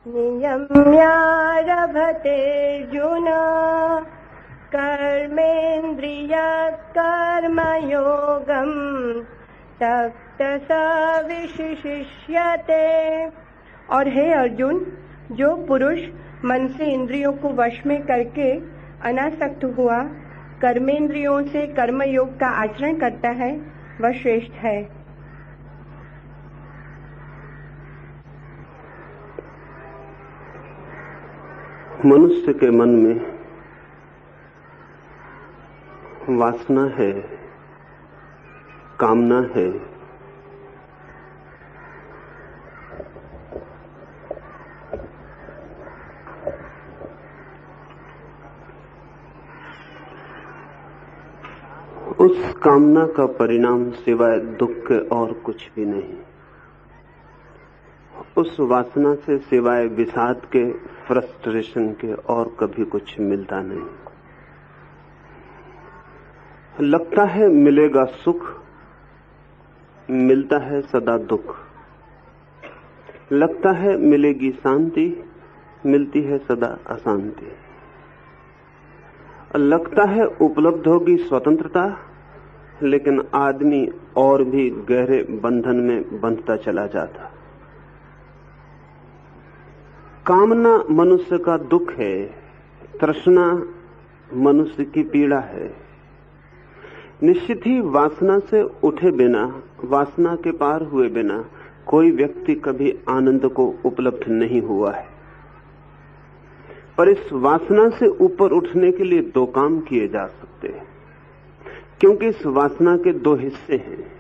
नियम्यारभतेऽर्जुन कर्मेन्द्रियकर्मयोगम् तत्तसा विशिष्यते। और हे अर्जुन, जो पुरुष मन से इंद्रियों को वश में करके अनासक्त हुआ कर्मेंद्रियों से कर्मयोग का आचरण करता है, वह श्रेष्ठ है। मनुष्य के मन में वासना है, कामना है, उस कामना का परिणाम सिवाय दुख के और कुछ भी नहीं। उस वासना से सिवाय विषाद के, फ्रस्ट्रेशन के और कभी कुछ मिलता नहीं। लगता है मिलेगा सुख, मिलता है सदा दुख। लगता है मिलेगी शांति, मिलती है सदा अशांति। लगता है उपलब्ध होगी स्वतंत्रता, लेकिन आदमी और भी गहरे बंधन में बंधता चला जाता। कामना मनुष्य का दुख है, तृष्णा मनुष्य की पीड़ा है। निश्चित ही वासना से उठे बिना, वासना के पार हुए बिना कोई व्यक्ति कभी आनंद को उपलब्ध नहीं हुआ है। पर इस वासना से ऊपर उठने के लिए दो काम किए जा सकते हैं, क्योंकि इस वासना के दो हिस्से हैं।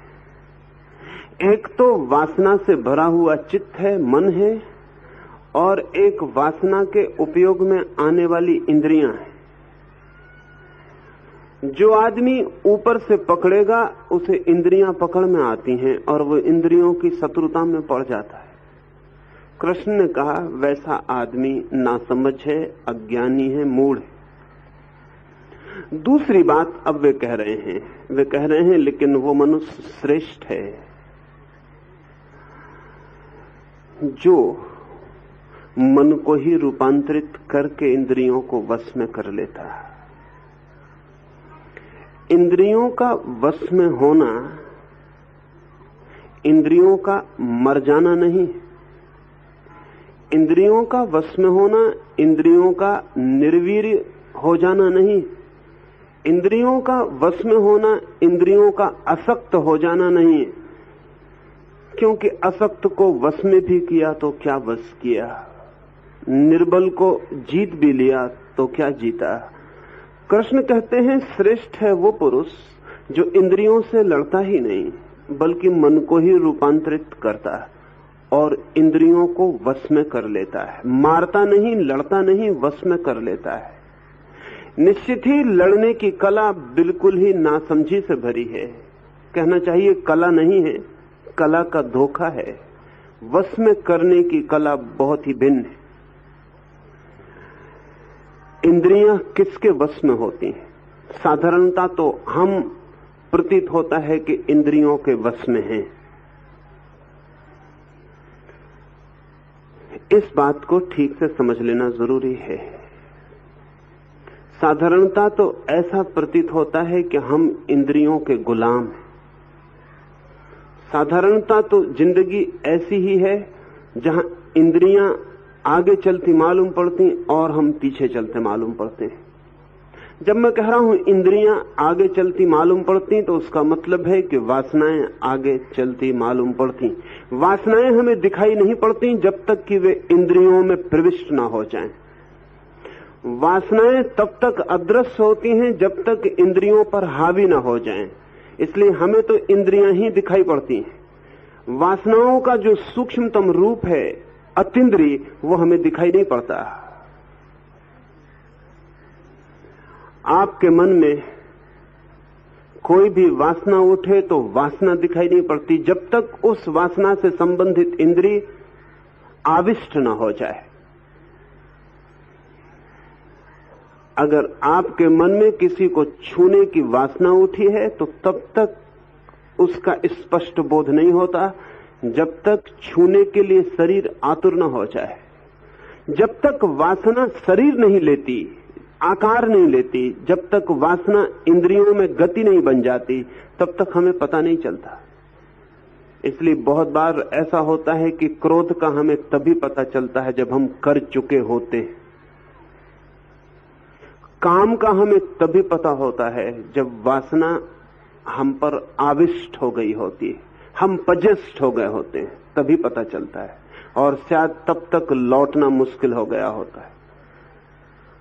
एक तो वासना से भरा हुआ चित्त है, मन है, और एक वासना के उपयोग में आने वाली इंद्रियां हैं। जो आदमी ऊपर से पकड़ेगा उसे इंद्रियां पकड़ में आती हैं और वो इंद्रियों की शत्रुता में पड़ जाता है। कृष्ण ने कहा वैसा आदमी नासमझ है, अज्ञानी है, मूढ़ है। दूसरी बात अब वे कह रहे हैं लेकिन वो मनुष्य श्रेष्ठ है जो मन को ही रूपांतरित करके इंद्रियों को वश में कर लेता है। इंद्रियों का वश में होना इंद्रियों का मर जाना नहीं, इंद्रियों का वश में होना इंद्रियों का निर्वीर्य हो जाना नहीं, इंद्रियों का वश में होना इंद्रियों का असक्त हो जाना नहीं। क्योंकि असक्त को वश में भी किया तो क्या वश किया, निर्बल को जीत भी लिया तो क्या जीता। कृष्ण कहते हैं श्रेष्ठ है वो पुरुष जो इंद्रियों से लड़ता ही नहीं बल्कि मन को ही रूपांतरित करता है और इंद्रियों को वश में कर लेता है। मारता नहीं, लड़ता नहीं, वश में कर लेता है। निश्चित ही लड़ने की कला बिल्कुल ही नासमझी से भरी है। कहना चाहिए कला नहीं है, कला का धोखा है। वश में करने की कला बहुत ही भिन्न है। इंद्रियां किसके वश में होती हैं? साधारणता तो हम प्रतीत होता है कि इंद्रियों के वश में हैं। इस बात को ठीक से समझ लेना जरूरी है। साधारणता तो ऐसा प्रतीत होता है कि हम इंद्रियों के गुलाम हैं। साधारणता तो जिंदगी ऐसी ही है जहां इंद्रियां आगे चलती मालूम पड़ती और हम पीछे चलते मालूम पड़ते हैं। जब मैं कह रहा हूं इंद्रियां आगे चलती मालूम पड़ती तो उसका मतलब है कि वासनाएं आगे चलती मालूम पड़ती। वासनाएं हमें दिखाई नहीं पड़ती जब तक कि वे इंद्रियों में प्रविष्ट ना हो जाएं। वासनाएं तब तक अदृश्य होती हैं जब तक इंद्रियों पर हावी ना हो जाएं। इसलिए हमें तो इंद्रियां ही दिखाई पड़ती हैं। वासनाओं का जो सूक्ष्मतम रूप है अतीन्द्रिय, वो हमें दिखाई नहीं पड़ता। आपके मन में कोई भी वासना उठे तो वासना दिखाई नहीं पड़ती जब तक उस वासना से संबंधित इंद्रिय आविष्ट न हो जाए। अगर आपके मन में किसी को छूने की वासना उठी है तो तब तक उसका स्पष्ट बोध नहीं होता जब तक छूने के लिए शरीर आतुर न हो जाए, जब तक वासना शरीर नहीं लेती, आकार नहीं लेती, जब तक वासना इंद्रियों में गति नहीं बन जाती, तब तक हमें पता नहीं चलता। इसलिए बहुत बार ऐसा होता है कि क्रोध का हमें तभी पता चलता है जब हम कर चुके होते हैं। काम का हमें तभी पता होता है जब वासना हम पर आविष्ट हो गई होती है, हम पजेस्ट हो गए होते हैं, तभी पता चलता है। और शायद तब तक लौटना मुश्किल हो गया होता है,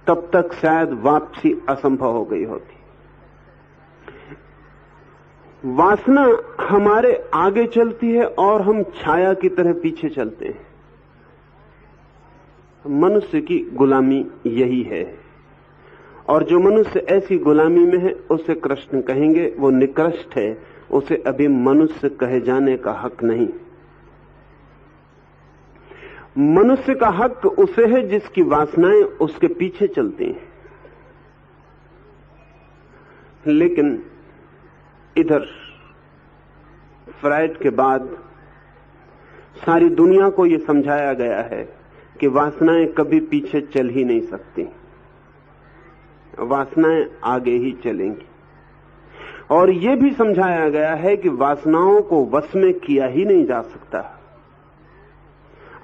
तब तक शायद वापसी असंभव हो गई होती। वासना हमारे आगे चलती है और हम छाया की तरह पीछे चलते हैं। मनुष्य की गुलामी यही है, और जो मनुष्य ऐसी गुलामी में है उसे कृष्ण कहेंगे वो निकृष्ट है, उसे अभी मनुष्य कहे जाने का हक नहीं। मनुष्य का हक उसे है जिसकी वासनाएं उसके पीछे चलती हैं। लेकिन इधर फ्राइड के बाद सारी दुनिया को यह समझाया गया है कि वासनाएं कभी पीछे चल ही नहीं सकती, वासनाएं आगे ही चलेंगी। और यह भी समझाया गया है कि वासनाओं को वश में किया ही नहीं जा सकता,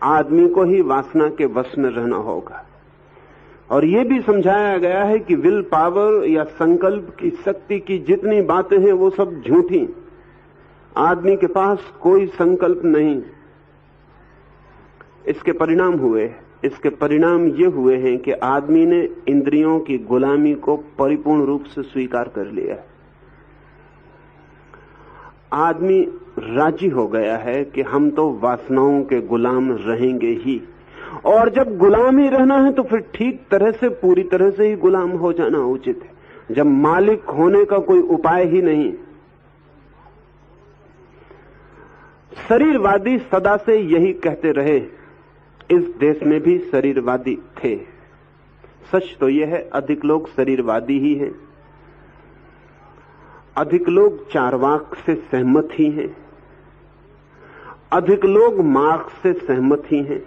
आदमी को ही वासना के वश में रहना होगा। और यह भी समझाया गया है कि विल पावर या संकल्प की शक्ति की जितनी बातें हैं वो सब झूठी, आदमी के पास कोई संकल्प नहीं। इसके परिणाम ये हुए हैं कि आदमी ने इंद्रियों की गुलामी को परिपूर्ण रूप से स्वीकार कर लिया है। आदमी राजी हो गया है कि हम तो वासनाओं के गुलाम रहेंगे ही, और जब गुलाम ही रहना है तो फिर ठीक तरह से, पूरी तरह से ही गुलाम हो जाना उचित है, जब मालिक होने का कोई उपाय ही नहीं। शरीरवादी सदा से यही कहते रहे, इस देश में भी शरीरवादी थे। सच तो यह है अधिक लोग शरीरवादी ही हैं, अधिक लोग चारवाक से सहमत ही हैं, अधिक लोग मार्क्स से सहमत ही हैं,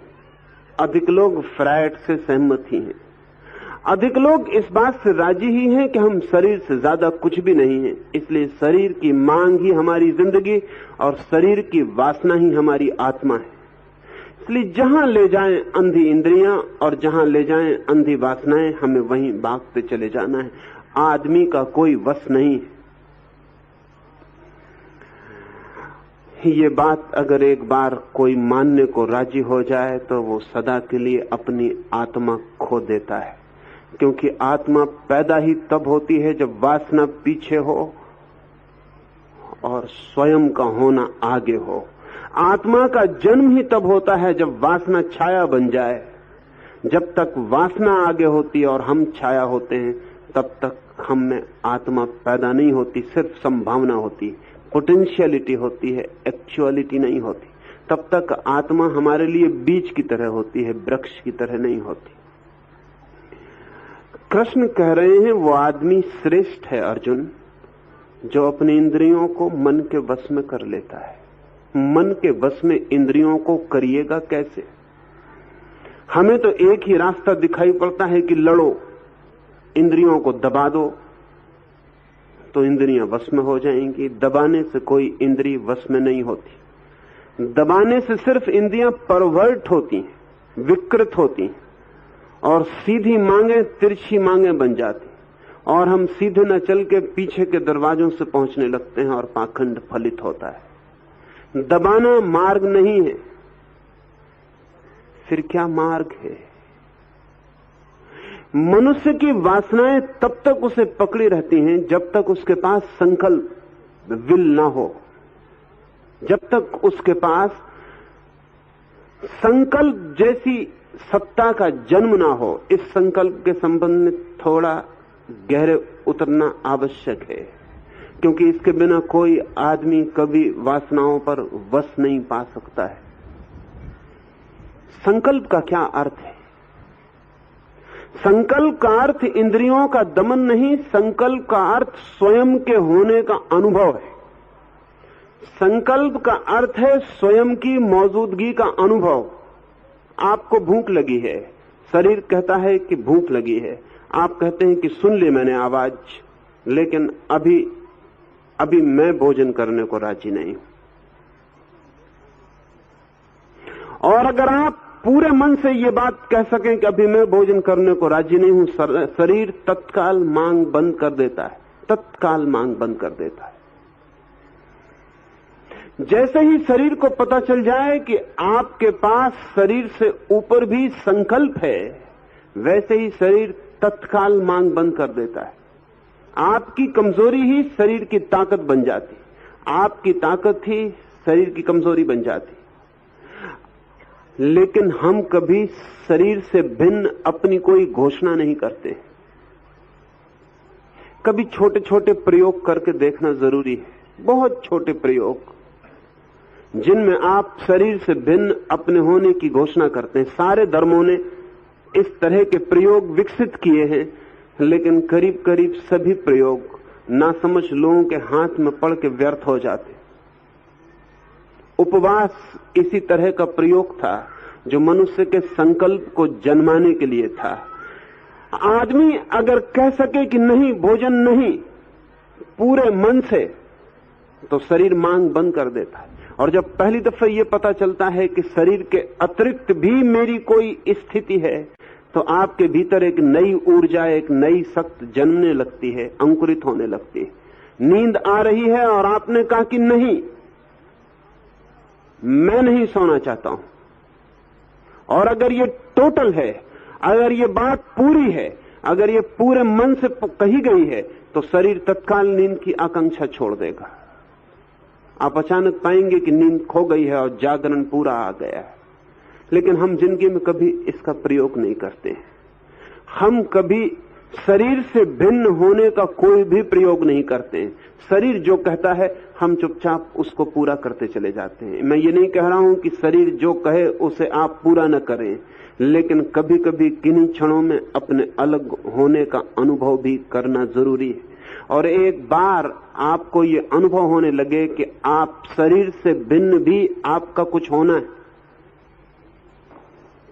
अधिक लोग फ्रायड से सहमत ही हैं, अधिक लोग इस बात से राजी ही हैं कि हम शरीर से ज्यादा कुछ भी नहीं हैं। इसलिए शरीर की मांग ही हमारी जिंदगी और शरीर की वासना ही हमारी आत्मा है। इसलिए जहां ले जाएं अंधी इंद्रियां और जहां ले जाएं अंधी वासनाएं, हमें वहीं भागते चले जाना है। आदमी का कोई वश नहीं है। ये बात अगर एक बार कोई मानने को राजी हो जाए तो वो सदा के लिए अपनी आत्मा खो देता है, क्योंकि आत्मा पैदा ही तब होती है जब वासना पीछे हो और स्वयं का होना आगे हो। आत्मा का जन्म ही तब होता है जब वासना छाया बन जाए। जब तक वासना आगे होती है और हम छाया होते हैं, तब तक हम में आत्मा पैदा नहीं होती, सिर्फ संभावना होती, पोटेंशियलिटी होती है, एक्चुअलिटी नहीं होती। तब तक आत्मा हमारे लिए बीज की तरह होती है, वृक्ष की तरह नहीं होती। कृष्ण कह रहे हैं वो आदमी श्रेष्ठ है अर्जुन, जो अपनी इंद्रियों को मन के वश में कर लेता है। मन के वश में इंद्रियों को करिएगा कैसे? हमें तो एक ही रास्ता दिखाई पड़ता है कि लड़ो, इंद्रियों को दबा दो तो इंद्रियां वश में हो जाएंगी। दबाने से कोई इंद्रिय वश में नहीं होती। दबाने से सिर्फ इंद्रियां परवर्ट होती हैं, विकृत होती हैं, और सीधी मांगे तिरछी मांगे बन जाती, और हम सीधे न चल के पीछे के दरवाजों से पहुंचने लगते हैं और पाखंड फलित होता है। दबाना मार्ग नहीं है, फिर क्या मार्ग है? मनुष्य की वासनाएं तब तक उसे पकड़ी रहती हैं जब तक उसके पास संकल्प, विल ना हो, जब तक उसके पास संकल्प जैसी सत्ता का जन्म ना हो। इस संकल्प के संबंध में थोड़ा गहरे उतरना आवश्यक है, क्योंकि इसके बिना कोई आदमी कभी वासनाओं पर वश नहीं पा सकता है। संकल्प का क्या अर्थ है? संकल्प का अर्थ इंद्रियों का दमन नहीं, संकल्प का अर्थ स्वयं के होने का अनुभव है। संकल्प का अर्थ है स्वयं की मौजूदगी का अनुभव। आपको भूख लगी है, शरीर कहता है कि भूख लगी है, आप कहते हैं कि सुन ली मैंने आवाज, लेकिन अभी मैं भोजन करने को राजी नहीं हूं। और अगर आप पूरे मन से ये बात कह सकें कि अभी मैं भोजन करने को राजी नहीं हूं, शरीर तत्काल मांग बंद कर देता है, तत्काल मांग बंद कर देता है। जैसे ही शरीर को पता चल जाए कि आपके पास शरीर से ऊपर भी संकल्प है, वैसे ही शरीर तत्काल मांग बंद कर देता है। आपकी कमजोरी ही शरीर की ताकत बन जाती, आपकी ताकत ही शरीर की कमजोरी बन जाती। लेकिन हम कभी शरीर से भिन्न अपनी कोई घोषणा नहीं करते। कभी छोटे छोटे प्रयोग करके देखना जरूरी है, बहुत छोटे प्रयोग जिनमें आप शरीर से भिन्न अपने होने की घोषणा करते हैं। सारे धर्मों ने इस तरह के प्रयोग विकसित किए हैं, लेकिन करीब करीब सभी प्रयोग नासमझ लोगों के हाथ में पड़ के व्यर्थ हो जाते। उपवास इसी तरह का प्रयोग था जो मनुष्य के संकल्प को जन्माने के लिए था। आदमी अगर कह सके कि नहीं, भोजन नहीं, पूरे मन से, तो शरीर मांग बंद कर देता है। और जब पहली दफा ये पता चलता है कि शरीर के अतिरिक्त भी मेरी कोई स्थिति है, तो आपके भीतर एक नई ऊर्जा, एक नई शक्ति जन्मने लगती है, अंकुरित होने लगती है। नींद आ रही है और आपने कहा कि नहीं, मैं नहीं सोना चाहता हूं। और अगर ये टोटल है, अगर ये बात पूरी है, अगर ये पूरे मन से कही गई है, तो शरीर तत्काल नींद की आकांक्षा छोड़ देगा। आप अचानक पाएंगे कि नींद खो गई है और जागरण पूरा आ गया है। लेकिन हम जिंदगी में कभी इसका प्रयोग नहीं करते। हम कभी शरीर से भिन्न होने का कोई भी प्रयोग नहीं करते। शरीर जो कहता है हम चुपचाप उसको पूरा करते चले जाते हैं। मैं ये नहीं कह रहा हूं कि शरीर जो कहे उसे आप पूरा न करें, लेकिन कभी कभी किन्हीं क्षणों में अपने अलग होने का अनुभव भी करना जरूरी है। और एक बार आपको ये अनुभव होने लगे कि आप शरीर से भिन्न भी आपका कुछ होना है,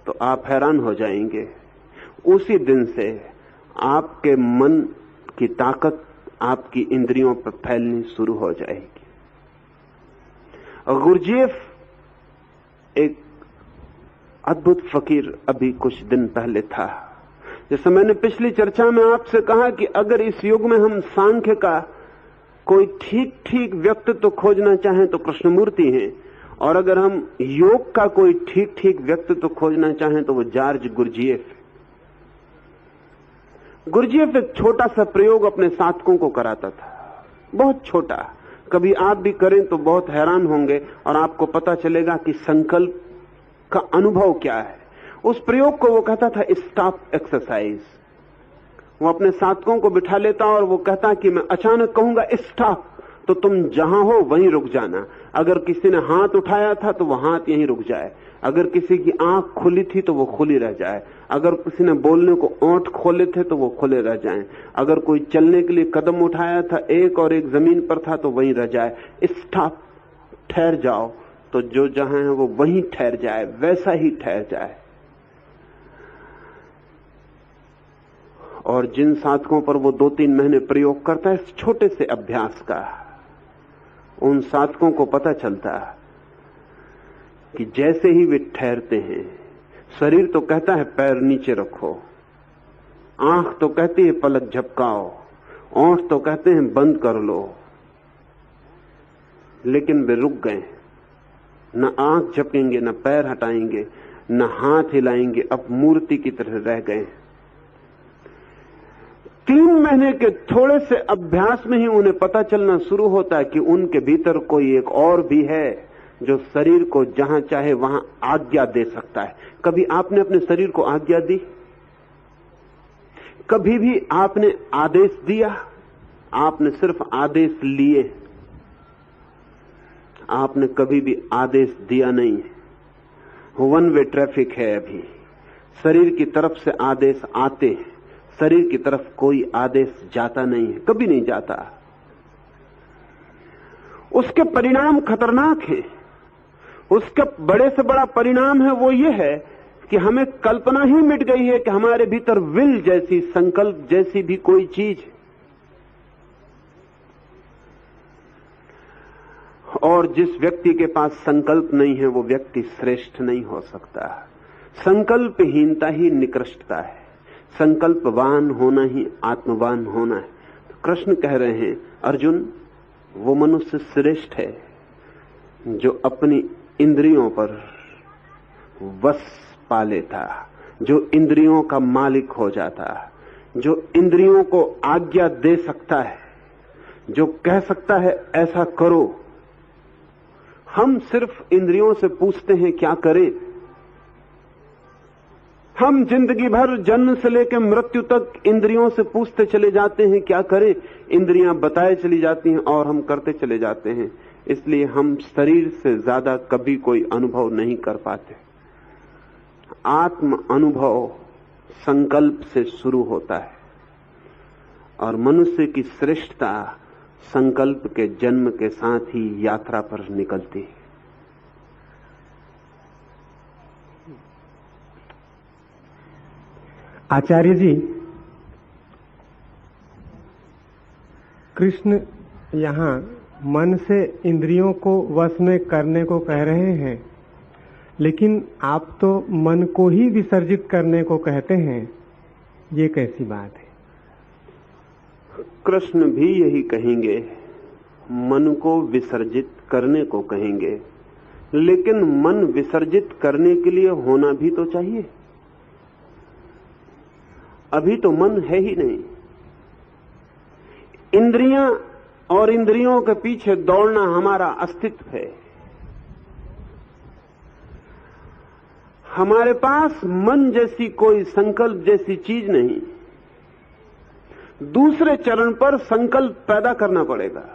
तो आप हैरान हो जाएंगे। उसी दिन से आपके मन की ताकत आपकी इंद्रियों पर फैलनी शुरू हो जाएगी। गुरजीएफ एक अद्भुत फकीर अभी कुछ दिन पहले था। जैसे मैंने पिछली चर्चा में आपसे कहा कि अगर इस युग में हम सांख्य का कोई ठीक व्यक्तित्व खोजना चाहें तो कृष्णमूर्ति हैं, और अगर हम योग का कोई ठीक व्यक्तित्व खोजना चाहें तो वो जॉर्ज गुरजीएफ है। गुरजीएफ एक छोटा सा प्रयोग अपने साधकों को कराता था, बहुत छोटा। कभी आप भी करें तो बहुत हैरान होंगे और आपको पता चलेगा कि संकल्प का अनुभव क्या है। उस प्रयोग को वो कहता था स्टॉप एक्सरसाइज। वो अपने साधकों को बिठा लेता और वो कहता कि मैं अचानक कहूंगा स्टॉप, तो तुम जहां हो वहीं रुक जाना। अगर किसी ने हाथ उठाया था तो वो हाथ यहीं रुक जाए, अगर किसी की आंख खुली थी तो वो खुली रह जाए, अगर किसी ने बोलने को ओंठ खोले थे तो वो खुले रह जाएं, अगर कोई चलने के लिए कदम उठाया था एक और एक जमीन पर था तो वहीं रह जाए। स्टॉप, ठहर जाओ, तो जो जहां है वो वहीं ठहर जाए, वैसा ही ठहर जाए। और जिन साधकों पर वो 2-3 महीने प्रयोग करता है छोटे से अभ्यास का, उन साधकों को पता चलता है कि जैसे ही वे ठहरते हैं, शरीर तो कहता है पैर नीचे रखो, आंख तो कहती है पलक झपकाओ, ओंठ तो कहते हैं बंद कर लो, लेकिन वे रुक गए। न आंख झपकेंगे, न पैर हटाएंगे, न हाथ हिलाएंगे, अब मूर्ति की तरह रह गए। 3 महीने के थोड़े से अभ्यास में ही उन्हें पता चलना शुरू होता है कि उनके भीतर कोई एक और भी है जो शरीर को जहां चाहे वहां आज्ञा दे सकता है। कभी आपने अपने शरीर को आज्ञा दी? कभी भी आपने आदेश दिया? आपने सिर्फ आदेश लिए, आपने कभी भी आदेश दिया नहीं। वन वे ट्रैफिक है। अभी शरीर की तरफ से आदेश आते हैं, शरीर की तरफ कोई आदेश जाता नहीं है, कभी नहीं जाता। उसके परिणाम खतरनाक हैं। उसका बड़े से बड़ा परिणाम है वो ये है कि हमें कल्पना ही मिट गई है कि हमारे भीतर विल जैसी, संकल्प जैसी भी कोई चीज है। और जिस व्यक्ति के पास संकल्प नहीं है वो व्यक्ति श्रेष्ठ नहीं हो सकता। संकल्पहीनता ही निकृष्टता है। संकल्पवान होना ही आत्मवान होना है। तो कृष्ण कह रहे हैं, अर्जुन, वो मनुष्य श्रेष्ठ है जो अपनी इंद्रियों पर वश पा लेता, जो इंद्रियों का मालिक हो जाता, जो इंद्रियों को आज्ञा दे सकता है, जो कह सकता है ऐसा करो। हम सिर्फ इंद्रियों से पूछते हैं क्या करें। हम जिंदगी भर जन्म से लेकर मृत्यु तक इंद्रियों से पूछते चले जाते हैं क्या करें। इंद्रियां बताए चली जाती हैं और हम करते चले जाते हैं। इसलिए हम शरीर से ज्यादा कभी कोई अनुभव नहीं कर पाते। आत्म अनुभव संकल्प से शुरू होता है और मनुष्य की श्रेष्ठता संकल्प के जन्म के साथ ही यात्रा पर निकलती है। आचार्य जी, कृष्ण यहाँ मन से इंद्रियों को वश में करने को कह रहे हैं, लेकिन आप तो मन को ही विसर्जित करने को कहते हैं। ये कैसी बात है? कृष्ण भी यही कहेंगे, मन को विसर्जित करने को कहेंगे, लेकिन मन विसर्जित करने के लिए होना भी तो चाहिए। अभी तो मन है ही नहीं। इंद्रियां और इंद्रियों के पीछे दौड़ना हमारा अस्तित्व है। हमारे पास मन जैसी कोई संकल्प जैसी चीज नहीं। दूसरे चरण पर संकल्प पैदा करना पड़ेगा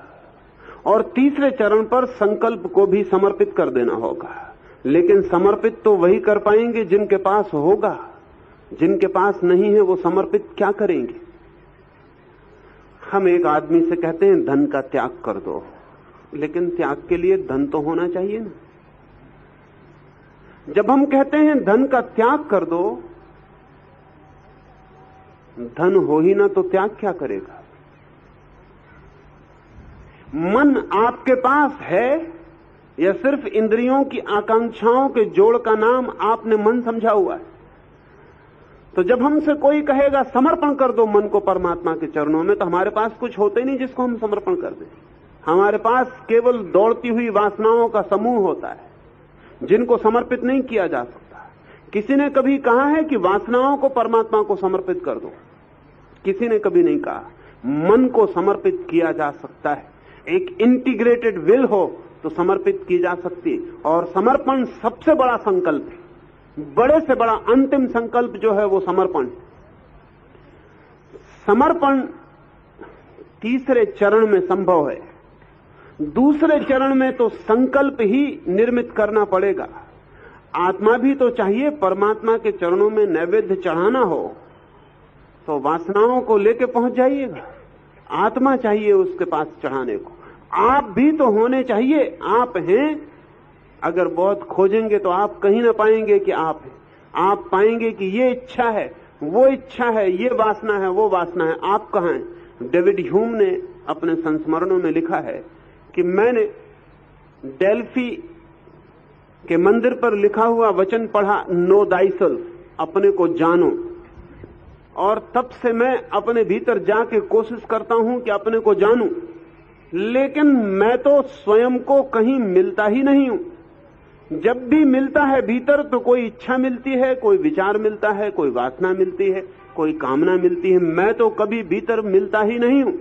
और तीसरे चरण पर संकल्प को भी समर्पित कर देना होगा। लेकिन समर्पित तो वही कर पाएंगे जिनके पास होगा। जिनके पास नहीं है वो समर्पित क्या करेंगे? हम एक आदमी से कहते हैं धन का त्याग कर दो, लेकिन त्याग के लिए धन तो होना चाहिए ना। जब हम कहते हैं धन का त्याग कर दो, धन हो ही ना तो त्याग क्या करेगा? मन आपके पास है या सिर्फ इंद्रियों की आकांक्षाओं के जोड़ का नाम आपने मन समझा हुआ है? तो जब हमसे कोई कहेगा समर्पण कर दो मन को परमात्मा के चरणों में, तो हमारे पास कुछ होता ही नहीं जिसको हम समर्पण कर दें। हमारे पास केवल दौड़ती हुई वासनाओं का समूह होता है जिनको समर्पित नहीं किया जा सकता। किसी ने कभी कहा है कि वासनाओं को परमात्मा को समर्पित कर दो? किसी ने कभी नहीं कहा। मन को समर्पित किया जा सकता है। एक इंटीग्रेटेड विल हो तो समर्पित की जा सकती है। और समर्पण सबसे बड़ा संकल्प है। बड़े से बड़ा अंतिम संकल्प जो है वो समर्पण। समर्पण तीसरे चरण में संभव है। दूसरे चरण में तो संकल्प ही निर्मित करना पड़ेगा। आत्मा भी तो चाहिए। परमात्मा के चरणों में नैवेद्य चढ़ाना हो तो वासनाओं को लेके पहुंच जाइएगा। आत्मा चाहिए उसके पास चढ़ाने को। आप भी तो होने चाहिए। आप हैं। अगर बहुत खोजेंगे तो आप कहीं ना पाएंगे कि आप हैं। आप पाएंगे कि ये इच्छा है, वो इच्छा है, ये वासना है, वो वासना है। आप कहां हैं? डेविड ह्यूम ने अपने संस्मरणों में लिखा है कि मैंने डेल्फी के मंदिर पर लिखा हुआ वचन पढ़ा, नो थायसेल्फ, अपने को जानो। और तब से मैं अपने भीतर जाके कोशिश करता हूं कि अपने को जानूं, लेकिन मैं तो स्वयं को कहीं मिलता ही नहीं हूं। जब भी मिलता है भीतर तो कोई इच्छा मिलती है, कोई विचार मिलता है, कोई वासना मिलती है, कोई कामना मिलती है। मैं तो कभी भीतर मिलता ही नहीं हूं।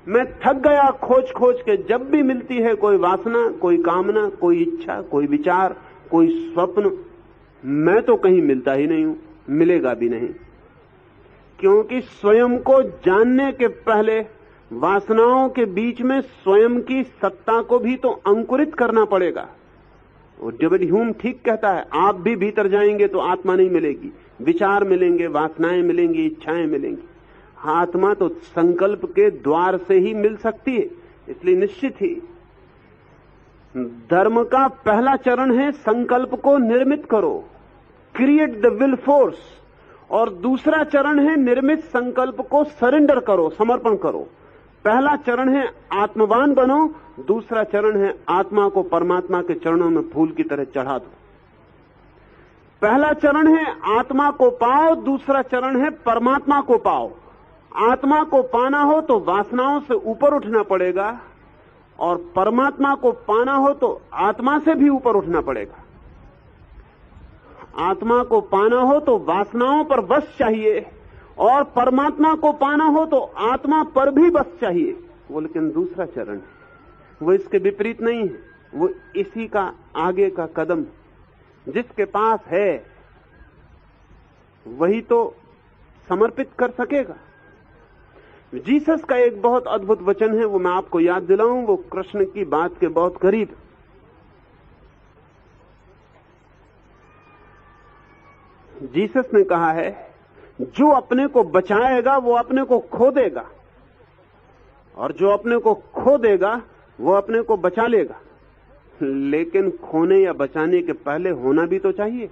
मैं थक गया खोज खोज के। जब भी मिलती है कोई वासना, कोई कामना, कोई इच्छा, कोई विचार, कोई स्वप्न, मैं तो कहीं मिलता ही नहीं हूं, मिलेगा भी नहीं। क्योंकि स्वयं को जानने के पहले वासनाओं के बीच में स्वयं की सत्ता को भी तो अंकुरित करना पड़ेगा। और डेविड ह्यूम ठीक कहता है, आप भी भीतर जाएंगे तो आत्मा नहीं मिलेगी। विचार मिलेंगे, वासनाएं मिलेंगी, इच्छाएं मिलेंगी। आत्मा तो संकल्प के द्वार से ही मिल सकती है। इसलिए निश्चित ही धर्म का पहला चरण है संकल्प को निर्मित करो, क्रिएट द विल फोर्स, और दूसरा चरण है निर्मित संकल्प को सरेंडर करो, समर्पण करो। पहला चरण है आत्मवान बनो, दूसरा चरण है आत्मा को परमात्मा के चरणों में फूल की तरह चढ़ा दो। पहला चरण है आत्मा को पाओ, दूसरा चरण है परमात्मा को पाओ। आत्मा को पाना हो तो वासनाओं से ऊपर उठना पड़ेगा, और परमात्मा को पाना हो तो आत्मा से भी ऊपर उठना पड़ेगा। आत्मा को पाना हो तो वासनाओं पर बस चाहिए, और परमात्मा को पाना हो तो आत्मा पर भी बस चाहिए। वो लेकिन दूसरा चरण है, वो इसके विपरीत नहीं है, वो इसी का आगे का कदम। जिसके पास है वही तो समर्पित कर सकेगा। जीसस का एक बहुत अद्भुत वचन है, वो मैं आपको याद दिलाऊं, वो कृष्ण की बात के बहुत करीब। जीसस ने कहा है, जो अपने को बचाएगा वो अपने को खो देगा, और जो अपने को खो देगा वो अपने को बचा लेगा। लेकिन खोने या बचाने के पहले होना भी तो चाहिए।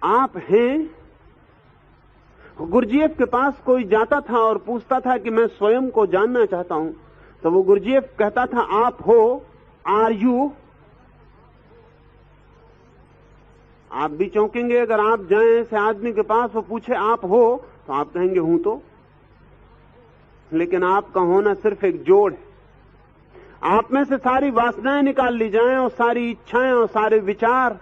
आप हैं, गुरजीएफ के पास कोई जाता था और पूछता था कि मैं स्वयं को जानना चाहता हूं, तो वो गुरजीएफ कहता था, आप हो, आर यू। आप भी चौंकेंगे अगर आप जाएं ऐसे आदमी के पास, वो पूछे आप हो, तो आप कहेंगे हूं तो। लेकिन आपका होना सिर्फ एक जोड़ है। आप में से सारी वासनाएं निकाल ली जाएं और सारी इच्छाएं और सारे विचार,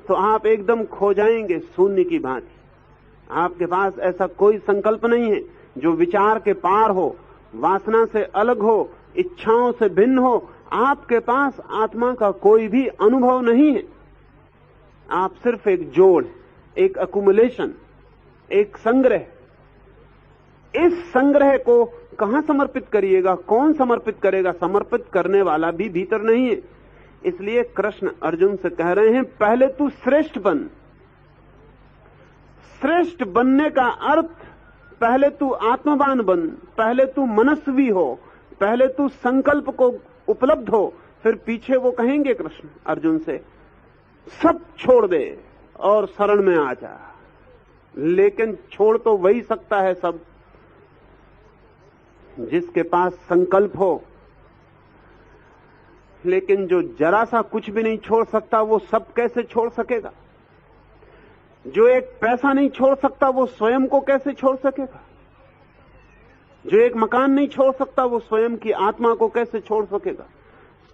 तो आप एकदम खो जाएंगे शून्य की भांति। आपके पास ऐसा कोई संकल्प नहीं है जो विचार के पार हो, वासना से अलग हो, इच्छाओं से भिन्न हो। आपके पास आत्मा का कोई भी अनुभव नहीं है। आप सिर्फ एक जोड़, एक अकुमुलेशन, एक संग्रह। इस संग्रह को कहां समर्पित करिएगा? कौन समर्पित करेगा? समर्पित करने वाला भी भीतर नहीं है। इसलिए कृष्ण अर्जुन से कह रहे हैं, पहले तू श्रेष्ठ बन। श्रेष्ठ बनने का अर्थ, पहले तू आत्मवान बन, पहले तू मनस्वी हो, पहले तू संकल्प को उपलब्ध हो। फिर पीछे वो कहेंगे कृष्ण अर्जुन से, सब छोड़ दे और शरण में आ जा। लेकिन छोड़ तो वही सकता है सब जिसके पास संकल्प हो। लेकिन जो जरा सा कुछ भी नहीं छोड़ सकता, वो सब कैसे छोड़ सकेगा? जो एक पैसा नहीं छोड़ सकता, वो स्वयं को कैसे छोड़ सकेगा? जो एक मकान नहीं छोड़ सकता, वो स्वयं की आत्मा को कैसे छोड़ सकेगा?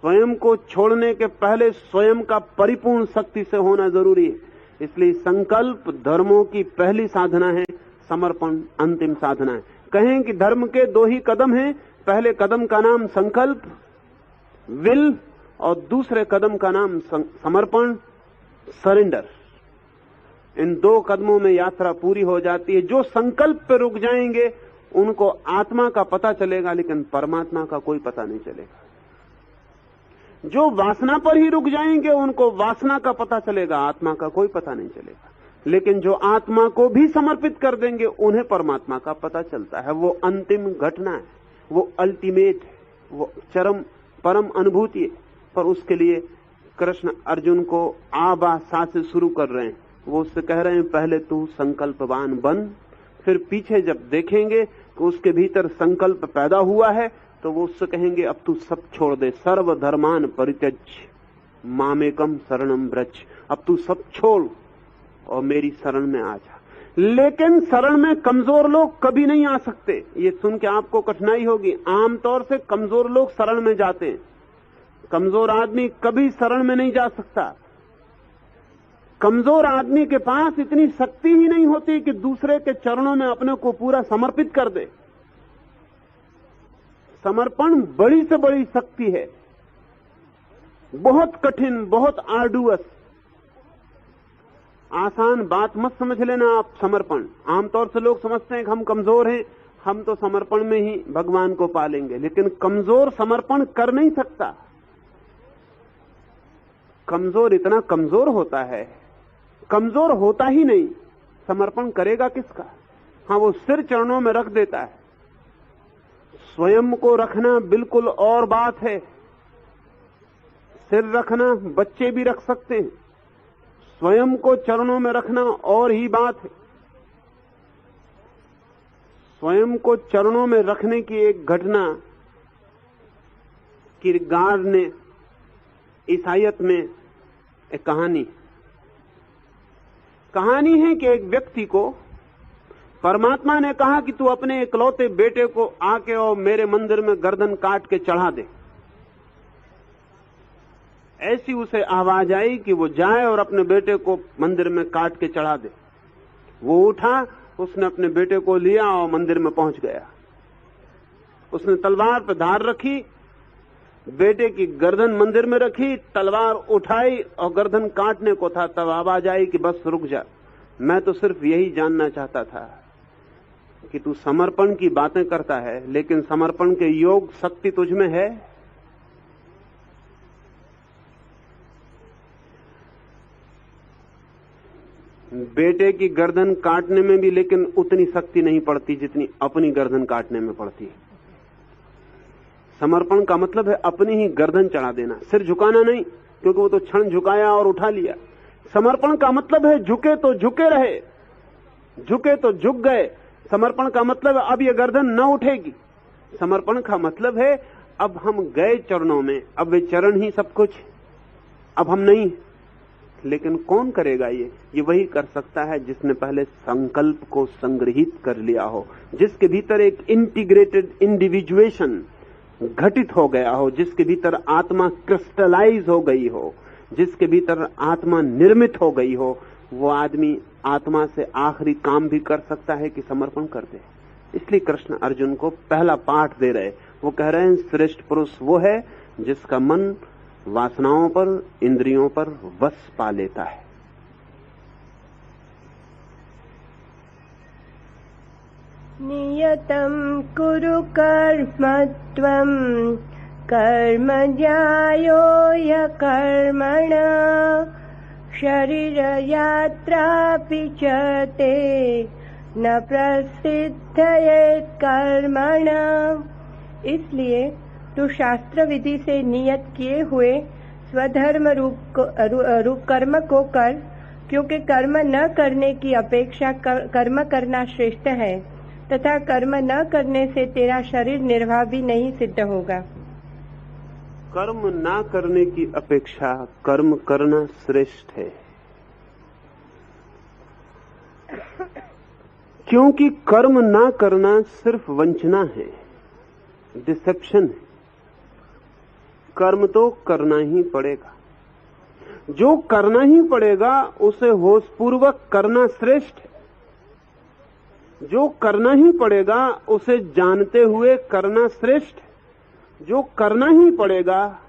स्वयं को छोड़ने के पहले स्वयं का परिपूर्ण शक्ति से होना जरूरी है। इसलिए संकल्प धर्मों की पहली साधना है, समर्पण अंतिम साधना है। कहें कि धर्म के दो ही कदम हैं। पहले कदम का नाम संकल्प, विल, और दूसरे कदम का नाम समर्पण, सरेंडर। इन दो कदमों में यात्रा पूरी हो जाती है। जो संकल्प पे रुक जाएंगे उनको आत्मा का पता चलेगा, लेकिन परमात्मा का कोई पता नहीं चलेगा। जो वासना पर ही रुक जाएंगे उनको वासना का पता चलेगा, आत्मा का कोई पता नहीं चलेगा। लेकिन जो आत्मा को भी समर्पित कर देंगे उन्हें परमात्मा का पता चलता है। वो अंतिम घटना है, वो अल्टीमेट है, वो चरम परम अनुभूति है। पर उसके लिए कृष्ण अर्जुन को आबा सा से शुरू कर रहे हैं। वो उससे कह रहे हैं, पहले तू संकल्पवान बन। फिर पीछे जब देखेंगे कि उसके भीतर संकल्प पैदा हुआ है, तो वो उससे कहेंगे, अब तू सब छोड़ दे, सर्वधर्मान परित्यज्य मामेकम शरणम व्रज। अब तू सब छोड़ और मेरी शरण में आ जा। लेकिन शरण में कमजोर लोग कभी नहीं आ सकते। ये सुन के आपको कठिनाई होगी। आमतौर से कमजोर लोग शरण में जाते हैं। कमजोर आदमी कभी शरण में नहीं जा सकता। कमजोर आदमी के पास इतनी शक्ति ही नहीं होती कि दूसरे के चरणों में अपने को पूरा समर्पित कर दे। समर्पण बड़ी से बड़ी शक्ति है, बहुत कठिन, बहुत आर्डुअस। आसान बात मत समझ लेना आप समर्पण। आमतौर से लोग समझते हैं कि हम कमजोर हैं, हम तो समर्पण में ही भगवान को पालेंगे। लेकिन कमजोर समर्पण कर नहीं सकता। कमजोर इतना कमजोर होता है, कमजोर होता ही नहीं, समर्पण करेगा किसका? हाँ, वो सिर चरणों में रख देता है, स्वयं को रखना बिल्कुल और बात है। सिर रखना बच्चे भी रख सकते हैं, स्वयं को चरणों में रखना और ही बात है। स्वयं को चरणों में रखने की एक घटना किरगार्ड ने ईसाइयत में एक कहानी है कि एक व्यक्ति को परमात्मा ने कहा कि तू अपने इकलौते बेटे को आके और मेरे मंदिर में गर्दन काट के चढ़ा दे। ऐसी उसे आवाज आई कि वो जाए और अपने बेटे को मंदिर में काट के चढ़ा दे। वो उठा, उसने अपने बेटे को लिया और मंदिर में पहुंच गया। उसने तलवार पर धार रखी, बेटे की गर्दन मंदिर में रखी, तलवार उठाई और गर्दन काटने को था, तब आवाज आई कि बस रुक जा, मैं तो सिर्फ यही जानना चाहता था कि तू समर्पण की बातें करता है, लेकिन समर्पण के योग शक्ति तुझ में है? बेटे की गर्दन काटने में भी लेकिन उतनी शक्ति नहीं पड़ती जितनी अपनी गर्दन काटने में पड़ती है। समर्पण का मतलब है अपनी ही गर्दन चढ़ा देना, सिर झुकाना नहीं, क्योंकि वो तो क्षण झुकाया और उठा लिया। समर्पण का मतलब है झुके तो झुके रहे, झुके तो झुक गए। समर्पण का मतलब है अब ये गर्दन न उठेगी। समर्पण का मतलब है अब हम गए चरणों में, अब वे चरण ही सब कुछ, अब हम नहीं। लेकिन कौन करेगा ये वही कर सकता है जिसने पहले संकल्प को संग्रहित कर लिया हो, जिसके भीतर एक इंटीग्रेटेड इंडिविजुएशन घटित हो गया हो, जिसके भीतर आत्मा क्रिस्टलाइज हो गई हो, जिसके भीतर आत्मा निर्मित हो गई हो। वो आदमी आत्मा से आखिरी काम भी कर सकता है कि समर्पण कर दे। इसलिए कृष्ण अर्जुन को पहला पाठ दे रहे, वो कह रहे हैं श्रेष्ठ पुरुष वो है जिसका मन वासनाओं पर, इंद्रियों पर वश पा लेता है। नियतं कुरु कर्म त्वं कर्म ज्यायो ह्यकर्मणः शरीर यात्रापि च ते न प्रसिद्धयेत् कर्मणः। इसलिए तू शास्त्र विधि से नियत किए हुए स्वधर्म रूप कर्म को कर, क्योंकि कर्म न करने की अपेक्षा कर्म करना श्रेष्ठ है, तथा कर्म न करने से तेरा शरीर निर्वाह भी नहीं सिद्ध होगा। कर्म ना करने की अपेक्षा कर्म करना श्रेष्ठ है, क्योंकि कर्म ना करना सिर्फ वंचना है, डिसेप्शन है। कर्म तो करना ही पड़ेगा, जो करना ही पड़ेगा उसे होशपूर्वक करना श्रेष्ठ है। जो करना ही पड़ेगा उसे जानते हुए करना श्रेष्ठ है। जो करना ही पड़ेगा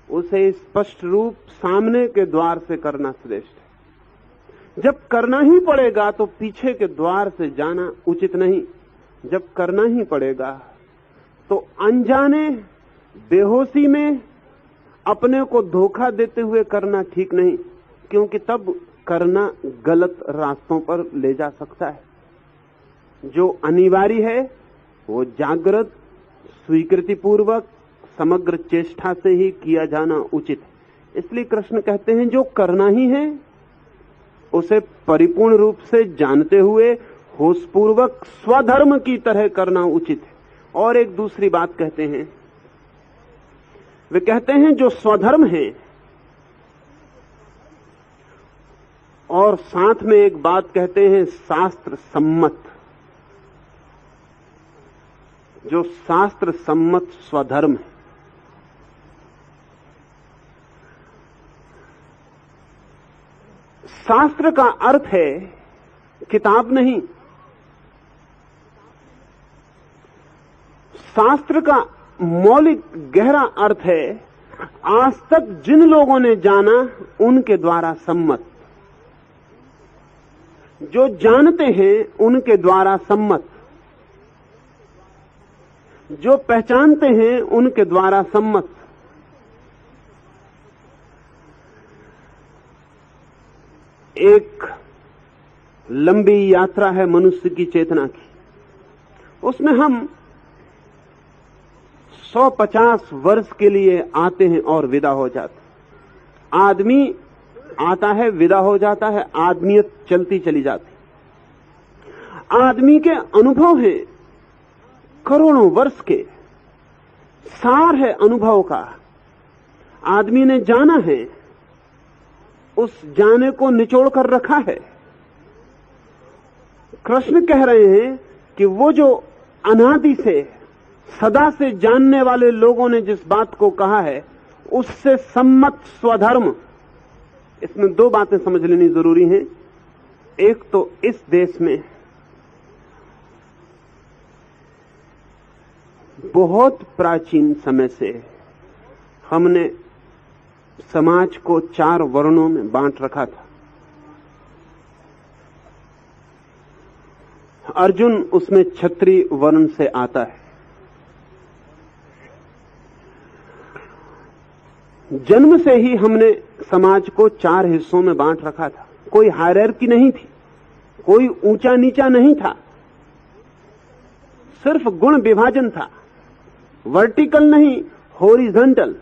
उसे स्पष्ट रूप सामने के द्वार से करना श्रेष्ठ है। जब करना ही पड़ेगा तो पीछे के द्वार से जाना उचित नहीं। जब करना ही पड़ेगा तो अनजाने बेहोशी में अपने को धोखा देते हुए करना ठीक नहीं, क्योंकि तब करना गलत रास्तों पर ले जा सकता है। जो अनिवार्य है वो जागृत स्वीकृति पूर्वक समग्र चेष्टा से ही किया जाना उचित है। इसलिए कृष्ण कहते हैं जो करना ही है उसे परिपूर्ण रूप से जानते हुए होशपूर्वक स्वधर्म की तरह करना उचित है। और एक दूसरी बात कहते हैं, वे कहते हैं जो स्वधर्म है, और साथ में एक बात कहते हैं शास्त्र सम्मत, जो शास्त्र सम्मत स्वधर्म है। शास्त्र का अर्थ है किताब नहीं, शास्त्र का मौलिक गहरा अर्थ है आज तक जिन लोगों ने जाना उनके द्वारा सम्मत, जो जानते हैं उनके द्वारा सम्मत, जो पहचानते हैं उनके द्वारा सम्मत। एक लंबी यात्रा है मनुष्य की चेतना की, उसमें हम 150 वर्ष के लिए आते हैं और विदा हो जाते। आदमी आता है, विदा हो जाता है, आदमियत चलती चली जाती। आदमी के अनुभव हैं करोड़ों वर्ष के, सार है अनुभव का। आदमी ने जाना है, उस जाने को निचोड़ कर रखा है। कृष्ण कह रहे हैं कि वो जो अनादि से, सदा से जानने वाले लोगों ने जिस बात को कहा है, उससे सम्मत स्वधर्म। इसमें दो बातें समझ लेनी जरूरी हैं। एक तो इस देश में बहुत प्राचीन समय से हमने समाज को 4 वर्णों में बांट रखा था। अर्जुन उसमें क्षत्रिय वर्ण से आता है। जन्म से ही हमने समाज को 4 हिस्सों में बांट रखा था। कोई हायरार्की नहीं थी, कोई ऊंचा नीचा नहीं था, सिर्फ गुण विभाजन था। वर्टिकल नहीं, हॉरिजॉन्टल।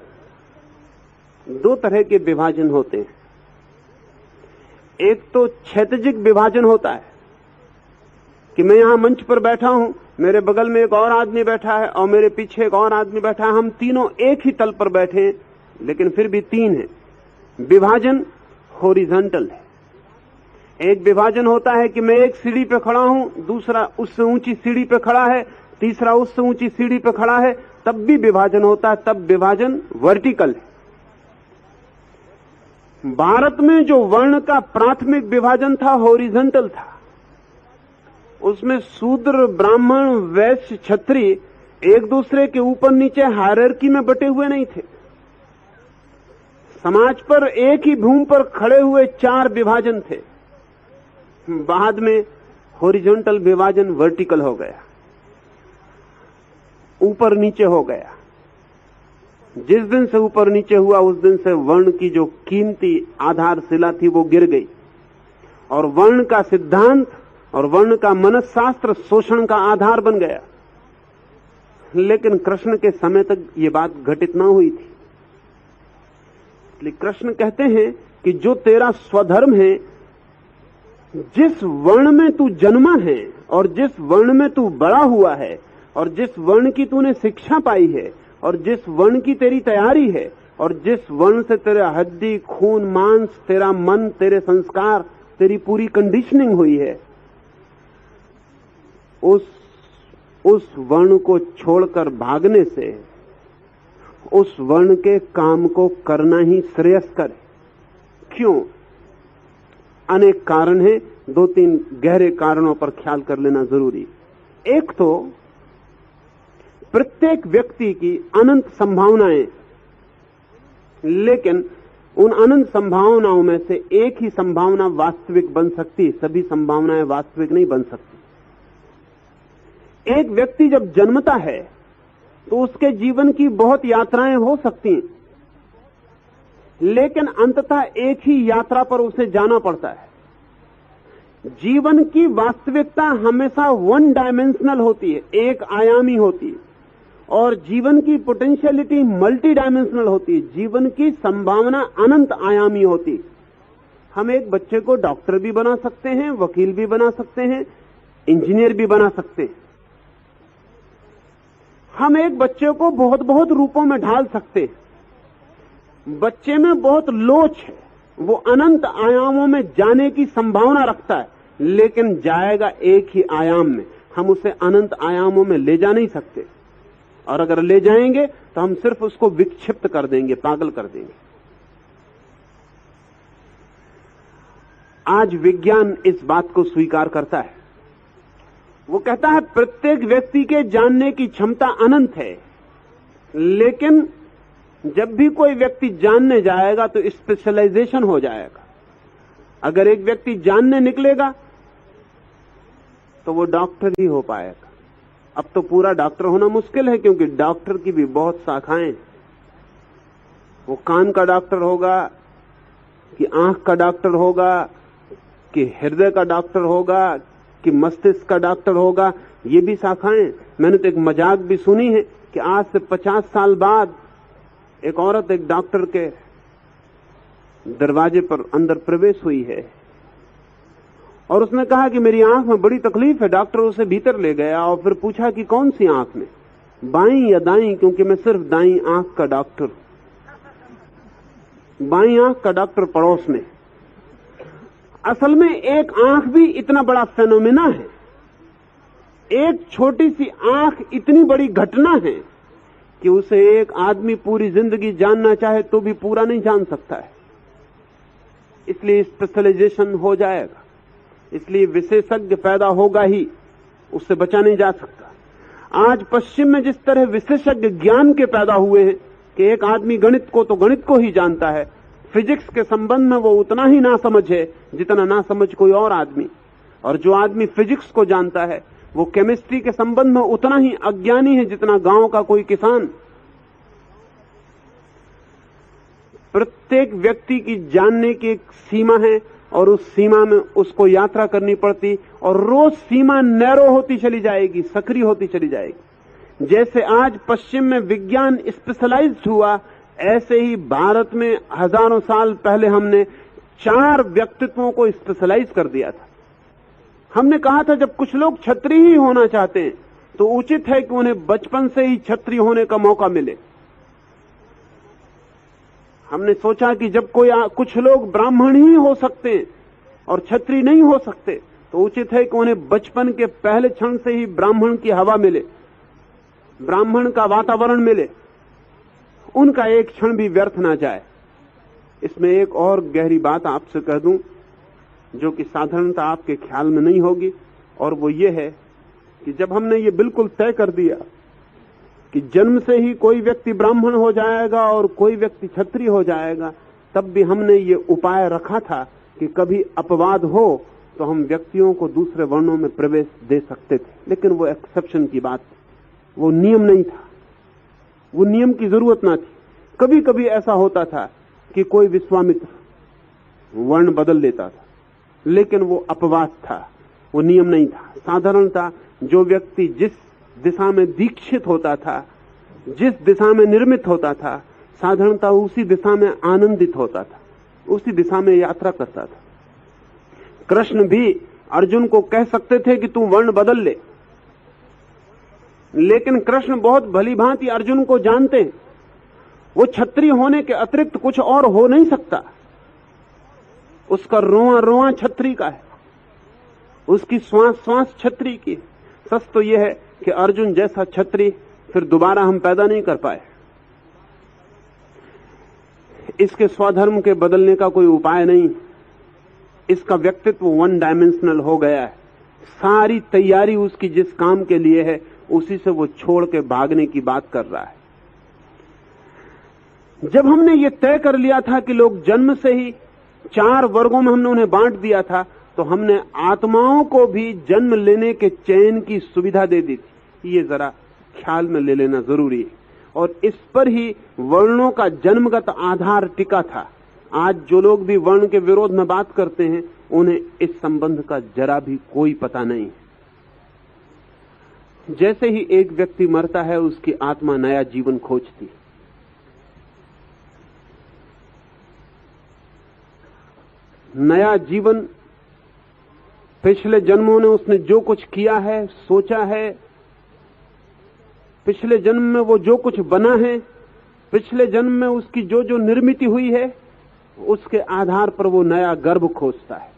2 तरह के विभाजन होते हैं। एक तो क्षैतिजिक विभाजन होता है कि मैं यहां मंच पर बैठा हूं, मेरे बगल में एक और आदमी बैठा है और मेरे पीछे एक और आदमी बैठा है। हम तीनों एक ही तल पर बैठे हैं, लेकिन फिर भी 3 है। विभाजन हॉरिजॉन्टल है। एक विभाजन होता है कि मैं एक सीढ़ी पे खड़ा हूं, दूसरा उससे ऊंची सीढ़ी पे खड़ा है, तीसरा उससे ऊंची सीढ़ी पे खड़ा है, तब भी विभाजन होता है। तब विभाजन वर्टिकल है। भारत में जो वर्ण का प्राथमिक विभाजन था, हॉरिजॉन्टल था। उसमें शूद्र, ब्राह्मण, वैश्य, क्षत्रिय एक दूसरे के ऊपर नीचे हायरार्की में बटे हुए नहीं थे। समाज पर एक ही भूमि पर खड़े हुए 4 विभाजन थे। बाद में हॉरिजॉन्टल विभाजन वर्टिकल हो गया, ऊपर नीचे हो गया। जिस दिन से ऊपर नीचे हुआ, उस दिन से वर्ण की जो कीमती आधारशिला थी वो गिर गई, और वर्ण का सिद्धांत और वर्ण का मनस्शास्त्र शोषण का आधार बन गया। लेकिन कृष्ण के समय तक ये बात घटित ना हुई थी। इसलिए कृष्ण कहते हैं कि जो तेरा स्वधर्म है, जिस वर्ण में तू जन्मा है और जिस वर्ण में तू बड़ा हुआ है और जिस वर्ण की तूने शिक्षा पाई है और जिस वर्ण की तेरी तैयारी है और जिस वर्ण से तेरा हड्डी, खून, मांस, तेरा मन, तेरे संस्कार, तेरी पूरी कंडीशनिंग हुई है, उस वर्ण को छोड़कर भागने से उस वर्ण के काम को करना ही श्रेयस्कर है। क्यों? अनेक कारण हैं। 2-3 गहरे कारणों पर ख्याल कर लेना जरूरी। एक तो प्रत्येक व्यक्ति की अनंत संभावनाएं, लेकिन उन अनंत संभावनाओं में से एक ही संभावना वास्तविक बन सकती है। सभी संभावनाएं वास्तविक नहीं बन सकती। एक व्यक्ति जब जन्मता है तो उसके जीवन की बहुत यात्राएं हो सकती हैं, लेकिन अंततः एक ही यात्रा पर उसे जाना पड़ता है। जीवन की वास्तविकता हमेशा 1 डायमेंशनल होती है, एक आयामी होती है, और जीवन की पोटेंशियलिटी मल्टी डायमेंशनल होती है। जीवन की संभावना अनंत आयामी होती है। हम एक बच्चे को डॉक्टर भी बना सकते हैं, वकील भी बना सकते हैं, इंजीनियर भी बना सकते हैं। हम एक बच्चे को बहुत बहुत रूपों में ढाल सकते हैं। बच्चे में बहुत लोच है, वो अनंत आयामों में जाने की संभावना रखता है, लेकिन जाएगा एक ही आयाम में। हम उसे अनंत आयामों में ले जा नहीं सकते, और अगर ले जाएंगे तो हम सिर्फ उसको विक्षिप्त कर देंगे, पागल कर देंगे। आज विज्ञान इस बात को स्वीकार करता है। वो कहता है प्रत्येक व्यक्ति के जानने की क्षमता अनंत है, लेकिन जब भी कोई व्यक्ति जानने जाएगा तो स्पेशलाइजेशन हो जाएगा। अगर एक व्यक्ति जानने निकलेगा तो वो डॉक्टर ही हो पाएगा। अब तो पूरा डॉक्टर होना मुश्किल है, क्योंकि डॉक्टर की भी बहुत शाखाएं। वो कान का डॉक्टर होगा कि आंख का डॉक्टर होगा कि हृदय का डॉक्टर होगा कि मस्तिष्क का डॉक्टर होगा, ये भी शाखाएं। मैंने तो एक मजाक भी सुनी है कि आज से 50 साल बाद एक औरत एक डॉक्टर के दरवाजे पर अंदर प्रवेश हुई है और उसने कहा कि मेरी आंख में बड़ी तकलीफ है। डॉक्टर उसे भीतर ले गया और फिर पूछा कि कौन सी आंख में, बाईं या दाईं, क्योंकि मैं सिर्फ दाईं आंख का डॉक्टर, बाईं आंख का डॉक्टर पड़ोस में। असल में एक आंख भी इतना बड़ा फेनोमेना है, एक छोटी सी आंख इतनी बड़ी घटना है कि उसे एक आदमी पूरी जिंदगी जानना चाहे तो भी पूरा नहीं जान सकता है। इसलिए स्पेशलाइजेशन हो जाएगा, इसलिए विशेषज्ञ पैदा होगा ही, उससे बचा नहीं जा सकता। आज पश्चिम में जिस तरह विशेषज्ञ ज्ञान के पैदा हुए हैं कि एक आदमी गणित को तो गणित को ही जानता है, फिजिक्स के संबंध में वो उतना ही नासमझ है जितना नासमझ कोई और आदमी, और जो आदमी फिजिक्स को जानता है वो केमिस्ट्री के संबंध में उतना ही अज्ञानी है जितना गांव का कोई किसान। प्रत्येक व्यक्ति की जानने की एक सीमा है और उस सीमा में उसको यात्रा करनी पड़ती, और रोज सीमा नैरो होती चली जाएगी, सक्रिय होती चली जाएगी। जैसे आज पश्चिम में विज्ञान स्पेशलाइज्ड हुआ, ऐसे ही भारत में हजारों साल पहले हमने 4 व्यक्तित्वों को स्पेशलाइज कर दिया था। हमने कहा था जब कुछ लोग छत्री ही होना चाहते हैं तो उचित है कि उन्हें बचपन से ही छत्री होने का मौका मिले। हमने सोचा कि जब कुछ लोग ब्राह्मण ही हो सकते हैं और छत्री नहीं हो सकते तो उचित है कि उन्हें बचपन के पहले क्षण से ही ब्राह्मण की हवा मिले, ब्राह्मण का वातावरण मिले, उनका एक क्षण भी व्यर्थ ना जाए। इसमें एक और गहरी बात आपसे कह दूं जो कि साधारणतः आपके ख्याल में नहीं होगी, और वो ये है कि जब हमने ये बिल्कुल तय कर दिया कि जन्म से ही कोई व्यक्ति ब्राह्मण हो जाएगा और कोई व्यक्ति क्षत्रिय हो जाएगा, तब भी हमने ये उपाय रखा था कि कभी अपवाद हो तो हम व्यक्तियों को दूसरे वर्णों में प्रवेश दे सकते थे, लेकिन वो एक्सेप्शन की बात थी, वो नियम नहीं था, वो नियम की जरूरत ना थी। कभी कभी ऐसा होता था कि कोई विश्वामित्र वर्ण बदल लेता था, लेकिन वो अपवाद था, वो नियम नहीं था। साधारणतः जो व्यक्ति जिस दिशा में दीक्षित होता था, जिस दिशा में निर्मित होता था, साधारणतः उसी दिशा में आनंदित होता था, उसी दिशा में यात्रा करता था। कृष्ण भी अर्जुन को कह सकते थे कि तू वर्ण बदल ले, लेकिन कृष्ण बहुत भली भांति अर्जुन को जानते हैं, वो क्षत्रिय होने के अतिरिक्त कुछ और हो नहीं सकता। उसका रोआ रोआ क्षत्रिय का है, उसकी श्वास श्वास क्षत्रिय की। सच तो यह है कि अर्जुन जैसा क्षत्रिय फिर दोबारा हम पैदा नहीं कर पाए। इसके स्वधर्म के बदलने का कोई उपाय नहीं, इसका व्यक्तित्व वन डायमेंशनल हो गया है। सारी तैयारी उसकी जिस काम के लिए है उसी से वो छोड़ के भागने की बात कर रहा है। जब हमने ये तय कर लिया था कि लोग जन्म से ही 4 वर्गों में हमने उन्हें बांट दिया था, तो हमने आत्माओं को भी जन्म लेने के चयन की सुविधा दे दी थी। ये जरा ख्याल में ले लेना जरूरी है, और इस पर ही वर्णों का जन्मगत आधार टिका था। आज जो लोग भी वर्ण के विरोध में बात करते हैं उन्हें इस संबंध का जरा भी कोई पता नहीं है। जैसे ही एक व्यक्ति मरता है उसकी आत्मा नया जीवन खोजती है। नया जीवन, पिछले जन्मों ने उसने जो कुछ किया है, सोचा है, पिछले जन्म में वो जो कुछ बना है, पिछले जन्म में उसकी जो जो निर्मिति हुई है, उसके आधार पर वो नया गर्भ खोजता है।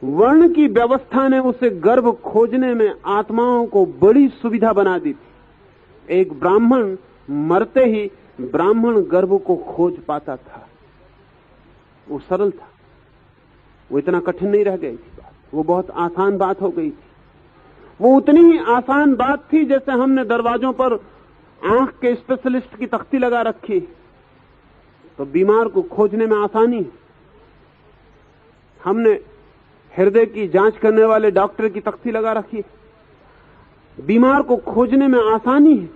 वर्ण की व्यवस्था ने उसे गर्भ खोजने में आत्माओं को बड़ी सुविधा बना दी थी। एक ब्राह्मण मरते ही ब्राह्मण गर्भ को खोज पाता था। वो सरल था, वो इतना कठिन नहीं रह गई थी बात, वो बहुत आसान बात हो गई थी। वो उतनी ही आसान बात थी जैसे हमने दरवाजों पर आंख के स्पेशलिस्ट की तख्ती लगा रखी, तो बीमार को खोजने में आसानी है। हमने हृदय की जांच करने वाले डॉक्टर की तख्ती लगा रखी, बीमार को खोजने में आसानी है।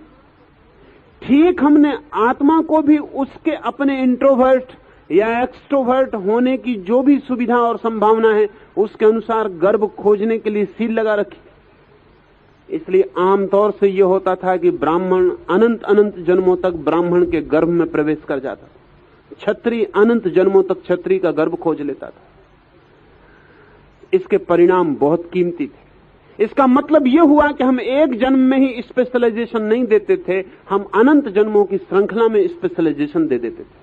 ठीक हमने आत्मा को भी उसके अपने इंट्रोवर्ट या एक्सट्रोवर्ट होने की जो भी सुविधा और संभावना है, उसके अनुसार गर्भ खोजने के लिए सील लगा रखी। इसलिए आमतौर से यह होता था कि ब्राह्मण अनंत अनंत जन्मों तक ब्राह्मण के गर्भ में प्रवेश कर जाता था, क्षत्रिय अनंत जन्मों तक क्षत्रिय का गर्भ खोज लेता था। इसके परिणाम बहुत कीमती थे। इसका मतलब यह हुआ कि हम एक जन्म में ही स्पेशलाइजेशन नहीं देते थे, हम अनंत जन्मों की श्रृंखला में स्पेशलाइजेशन दे देते थे।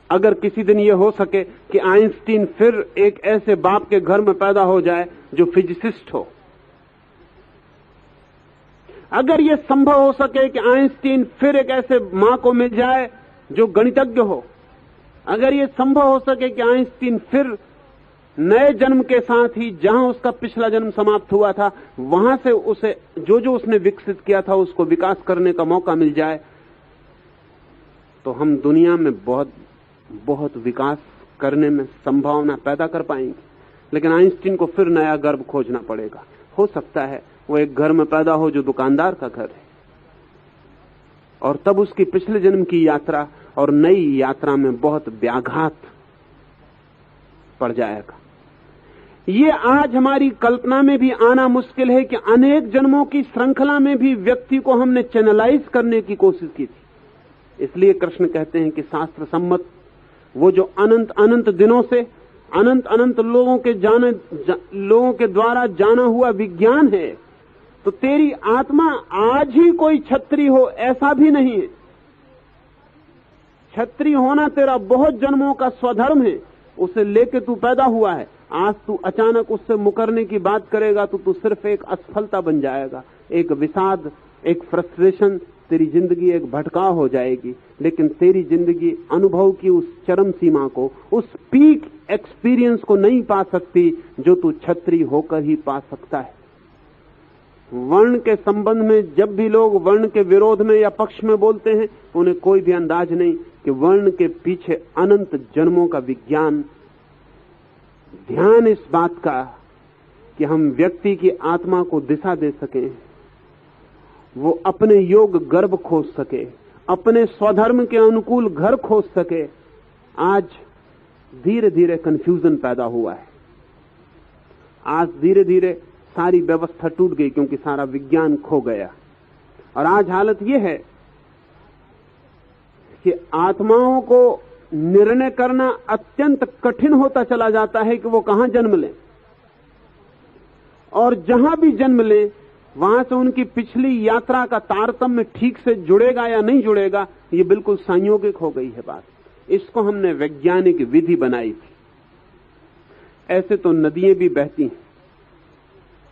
अगर किसी दिन यह हो सके कि आइंस्टीन फिर एक ऐसे बाप के घर में पैदा हो जाए जो फिजिसिस्ट हो, अगर यह संभव हो सके कि आइंस्टीन फिर एक ऐसे मां को मिल जाए जो गणितज्ञ हो, अगर यह संभव हो सके कि आइंस्टीन फिर नए जन्म के साथ ही जहां उसका पिछला जन्म समाप्त हुआ था वहां से उसे जो उसने विकसित किया था उसको विकास करने का मौका मिल जाए, तो हम दुनिया में बहुत बहुत विकास करने में संभावना पैदा कर पाएंगे। लेकिन आइंस्टीन को फिर नया गर्भ खोजना पड़ेगा। हो सकता है वो एक घर में पैदा हो जो दुकानदार का घर है, और तब उसकी पिछले जन्म की यात्रा और नई यात्रा में बहुत व्याघात पड़ जाएगा। ये आज हमारी कल्पना में भी आना मुश्किल है कि अनेक जन्मों की श्रृंखला में भी व्यक्ति को हमने चैनलाइज करने की कोशिश की थी। इसलिए कृष्ण कहते हैं कि शास्त्र सम्मत वो जो अनंत अनंत दिनों से अनंत अनंत लोगों के द्वारा जाना हुआ विज्ञान है, तो तेरी आत्मा आज ही कोई क्षत्रिय हो ऐसा भी नहीं है। क्षत्रिय होना तेरा बहुत जन्मों का स्वधर्म है, उसे लेके तू पैदा हुआ है। आज तू अचानक उससे मुकरने की बात करेगा तो तू सिर्फ एक असफलता बन जाएगा, एक विषाद, एक फ्रस्ट्रेशन, तेरी जिंदगी एक भटकाव हो जाएगी। लेकिन तेरी जिंदगी अनुभव की उस चरम सीमा को, उस पीक एक्सपीरियंस को नहीं पा सकती जो तू क्षत्रिय होकर ही पा सकता है। वर्ण के संबंध में जब भी लोग वर्ण के विरोध में या पक्ष में बोलते हैं, उन्हें कोई भी अंदाज नहीं कि वर्ण के पीछे अनंत जन्मों का विज्ञान, ध्यान इस बात का कि हम व्यक्ति की आत्मा को दिशा दे सकें, वो अपने योग गर्भ खोज सके, अपने स्वधर्म के अनुकूल घर खोज सके। आज धीरे धीरे कंफ्यूजन पैदा हुआ है। आज धीरे धीरे सारी व्यवस्था टूट गई क्योंकि सारा विज्ञान खो गया। और आज हालत यह है कि आत्माओं को निर्णय करना अत्यंत कठिन होता चला जाता है कि वो कहां जन्म लें, और जहां भी जन्म लें वहां से उनकी पिछली यात्रा का तारतम्य ठीक से जुड़ेगा या नहीं जुड़ेगा, ये बिल्कुल संयोगिक हो गई है बात। इसको हमने वैज्ञानिक विधि बनाई थी। ऐसे तो नदियां भी बहती हैं,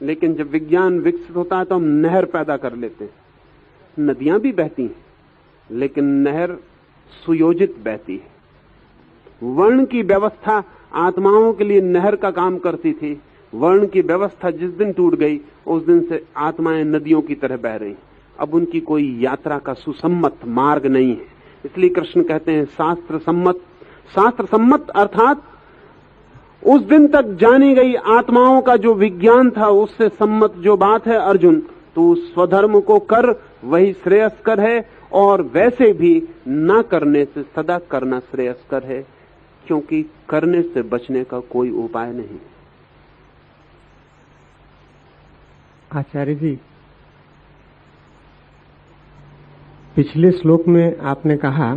लेकिन जब विज्ञान विकसित होता है तो हम नहर पैदा कर लेते हैं। नदियां भी बहती हैं, लेकिन नहर सुयोजित बहती है। वर्ण की व्यवस्था आत्माओं के लिए नहर का काम करती थी। वर्ण की व्यवस्था जिस दिन टूट गई, उस दिन से आत्माएं नदियों की तरह बह रही। अब उनकी कोई यात्रा का सुसम्मत मार्ग नहीं है। इसलिए कृष्ण कहते हैं शास्त्र सम्मत। शास्त्र सम्मत अर्थात उस दिन तक जानी गई आत्माओं का जो विज्ञान था उससे सम्मत जो बात है अर्जुन, तो स्वधर्म को कर, वही श्रेयस्कर है। और वैसे भी ना करने से सदा करना श्रेयस्कर है, क्योंकि करने से बचने का कोई उपाय नहीं। आचार्य जी, पिछले श्लोक में आपने कहा,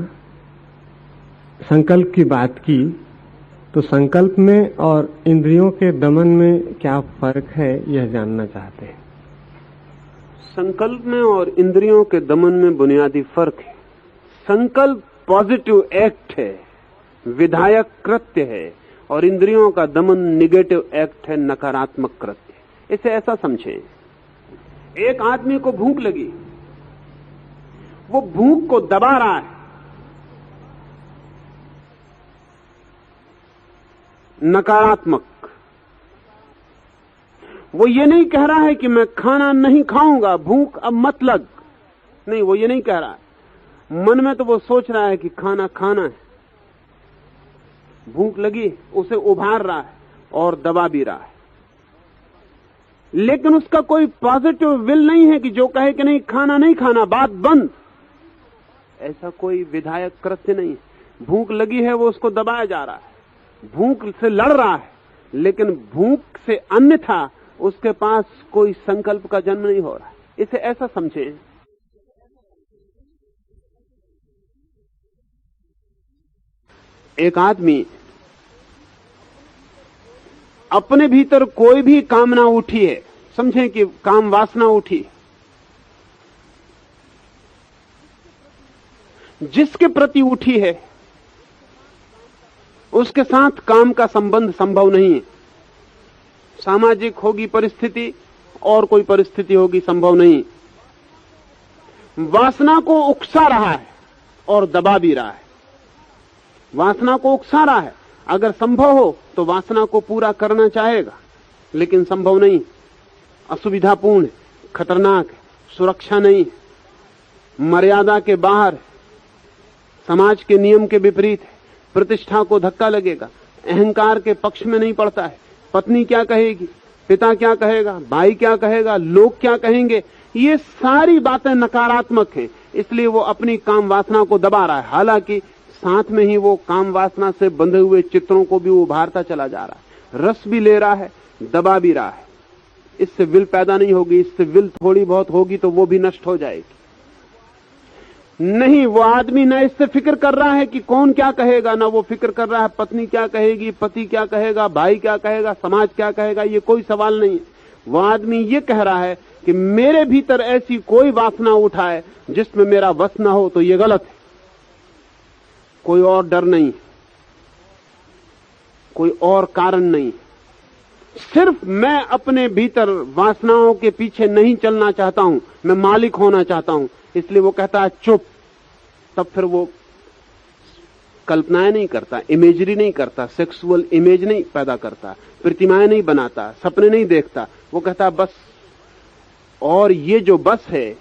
संकल्प की बात की, तो संकल्प में और इंद्रियों के दमन में क्या फर्क है यह जानना चाहते हैं। संकल्प में और इंद्रियों के दमन में बुनियादी फर्क है। संकल्प पॉजिटिव एक्ट है, विधायक कृत्य है, और इंद्रियों का दमन निगेटिव एक्ट है, नकारात्मक कृत्य। इसे ऐसा समझें, एक आदमी को भूख लगी, वो भूख को दबा रहा है, नकारात्मक। वो ये नहीं कह रहा है कि मैं खाना नहीं खाऊंगा, भूख अब मत लग, नहीं, वो ये नहीं कह रहा है। मन में तो वो सोच रहा है कि खाना खाना है, भूख लगी, उसे उभार रहा है और दबा भी रहा है। लेकिन उसका कोई पॉजिटिव विल नहीं है कि जो कहे कि नहीं खाना नहीं खाना, बात बंद। ऐसा कोई विधायक कृत्य नहीं है। भूख लगी है वो उसको दबाया जा रहा है, भूख से लड़ रहा है, लेकिन भूख से अन्यथा उसके पास कोई संकल्प का जन्म नहीं हो रहा है। इसे ऐसा समझें, एक आदमी अपने भीतर कोई भी कामना उठी है, समझें कि काम वासना उठी, जिसके प्रति उठी है उसके साथ काम का संबंध संभव नहीं है। सामाजिक होगी परिस्थिति और कोई परिस्थिति होगी संभव नहीं। वासना को उकसा रहा है और दबा भी रहा है। वासना को उकसा रहा है, अगर संभव हो तो वासना को पूरा करना चाहेगा, लेकिन संभव नहीं, असुविधापूर्ण है, खतरनाक है, सुरक्षा नहीं है, मर्यादा के बाहर है, समाज के नियम के विपरीत है, प्रतिष्ठा को धक्का लगेगा, अहंकार के पक्ष में नहीं पड़ता है। पत्नी क्या कहेगी, पिता क्या कहेगा, भाई क्या कहेगा, लोग क्या कहेंगे, ये सारी बातें नकारात्मक हैं, इसलिए वो अपनी काम वासना को दबा रहा है। हालांकि साथ में ही वो काम वासना से बंधे हुए चित्रों को भी उभारता चला जा रहा है, रस भी ले रहा है, दबा भी रहा है। इससे विल पैदा नहीं होगी, इससे विल थोड़ी बहुत होगी तो वो भी नष्ट हो जाएगी। नहीं, वो आदमी न इससे फिक्र कर रहा है कि कौन क्या कहेगा, ना वो फिक्र कर रहा है पत्नी क्या कहेगी, पति क्या कहेगा, भाई क्या कहेगा, समाज क्या कहेगा, ये कोई सवाल नहीं है। वो आदमी ये कह रहा है कि मेरे भीतर ऐसी कोई वासना उठाए जिसमें मेरा वश न हो तो ये गलत है। कोई और डर नहीं, कोई और कारण नहीं, सिर्फ मैं अपने भीतर वासनाओं के पीछे नहीं चलना चाहता हूं, मैं मालिक होना चाहता हूं। इसलिए वो कहता है चुप। तब फिर वो कल्पनाएं नहीं करता, इमेजरी नहीं करता, सेक्सुअल इमेज नहीं पैदा करता, प्रतिमाएं नहीं बनाता, सपने नहीं देखता। वो कहता है बस। और ये जो बस है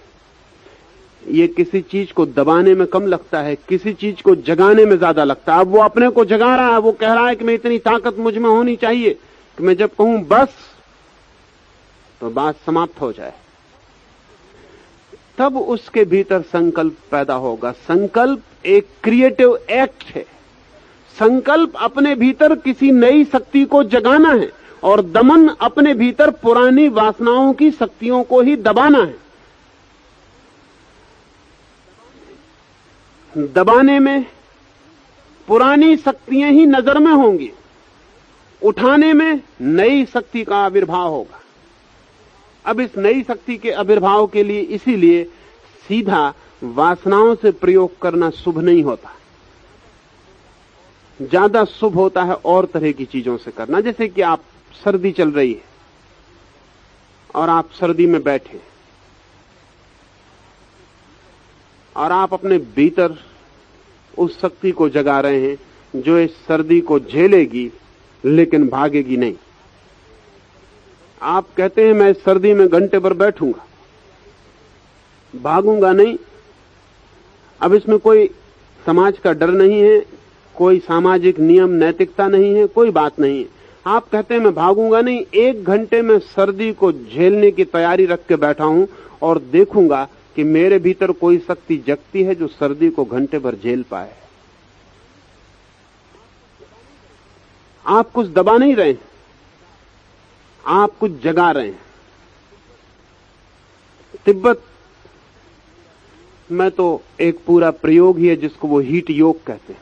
ये किसी चीज को दबाने में कम लगता है, किसी चीज को जगाने में ज्यादा लगता है। अब वो अपने को जगा रहा है, वो कह रहा है कि मैं इतनी ताकत मुझ में होनी चाहिए कि मैं जब कहूं बस तो बात समाप्त हो जाए। तब उसके भीतर संकल्प पैदा होगा। संकल्प एक क्रिएटिव एक्ट है। संकल्प अपने भीतर किसी नई शक्ति को जगाना है और दमन अपने भीतर पुरानी वासनाओं की शक्तियों को ही दबाना है। दबाने में पुरानी शक्तियां ही नजर में होंगी, उठाने में नई शक्ति का आविर्भाव होगा। अब इस नई शक्ति के आविर्भाव के लिए इसीलिए सीधा वासनाओं से प्रयोग करना शुभ नहीं होता। ज्यादा शुभ होता है और तरह की चीजों से करना। जैसे कि आप सर्दी चल रही है और आप सर्दी में बैठे और आप अपने भीतर उस शक्ति को जगा रहे हैं जो इस सर्दी को झेलेगी लेकिन भागेगी नहीं। आप कहते हैं मैं सर्दी में घंटे भर बैठूंगा, भागूंगा नहीं। अब इसमें कोई समाज का डर नहीं है, कोई सामाजिक नियम नैतिकता नहीं है, कोई बात नहीं है। आप कहते हैं मैं भागूंगा नहीं, 1 घंटे में सर्दी को झेलने की तैयारी रख के बैठा हूं और देखूंगा कि मेरे भीतर कोई शक्ति जगती है जो सर्दी को घंटे भर झेल पाए। आप कुछ दबा नहीं रहे, आप कुछ जगा रहे हैं। तिब्बत में तो एक पूरा प्रयोग ही है जिसको वो हीट योग कहते हैं,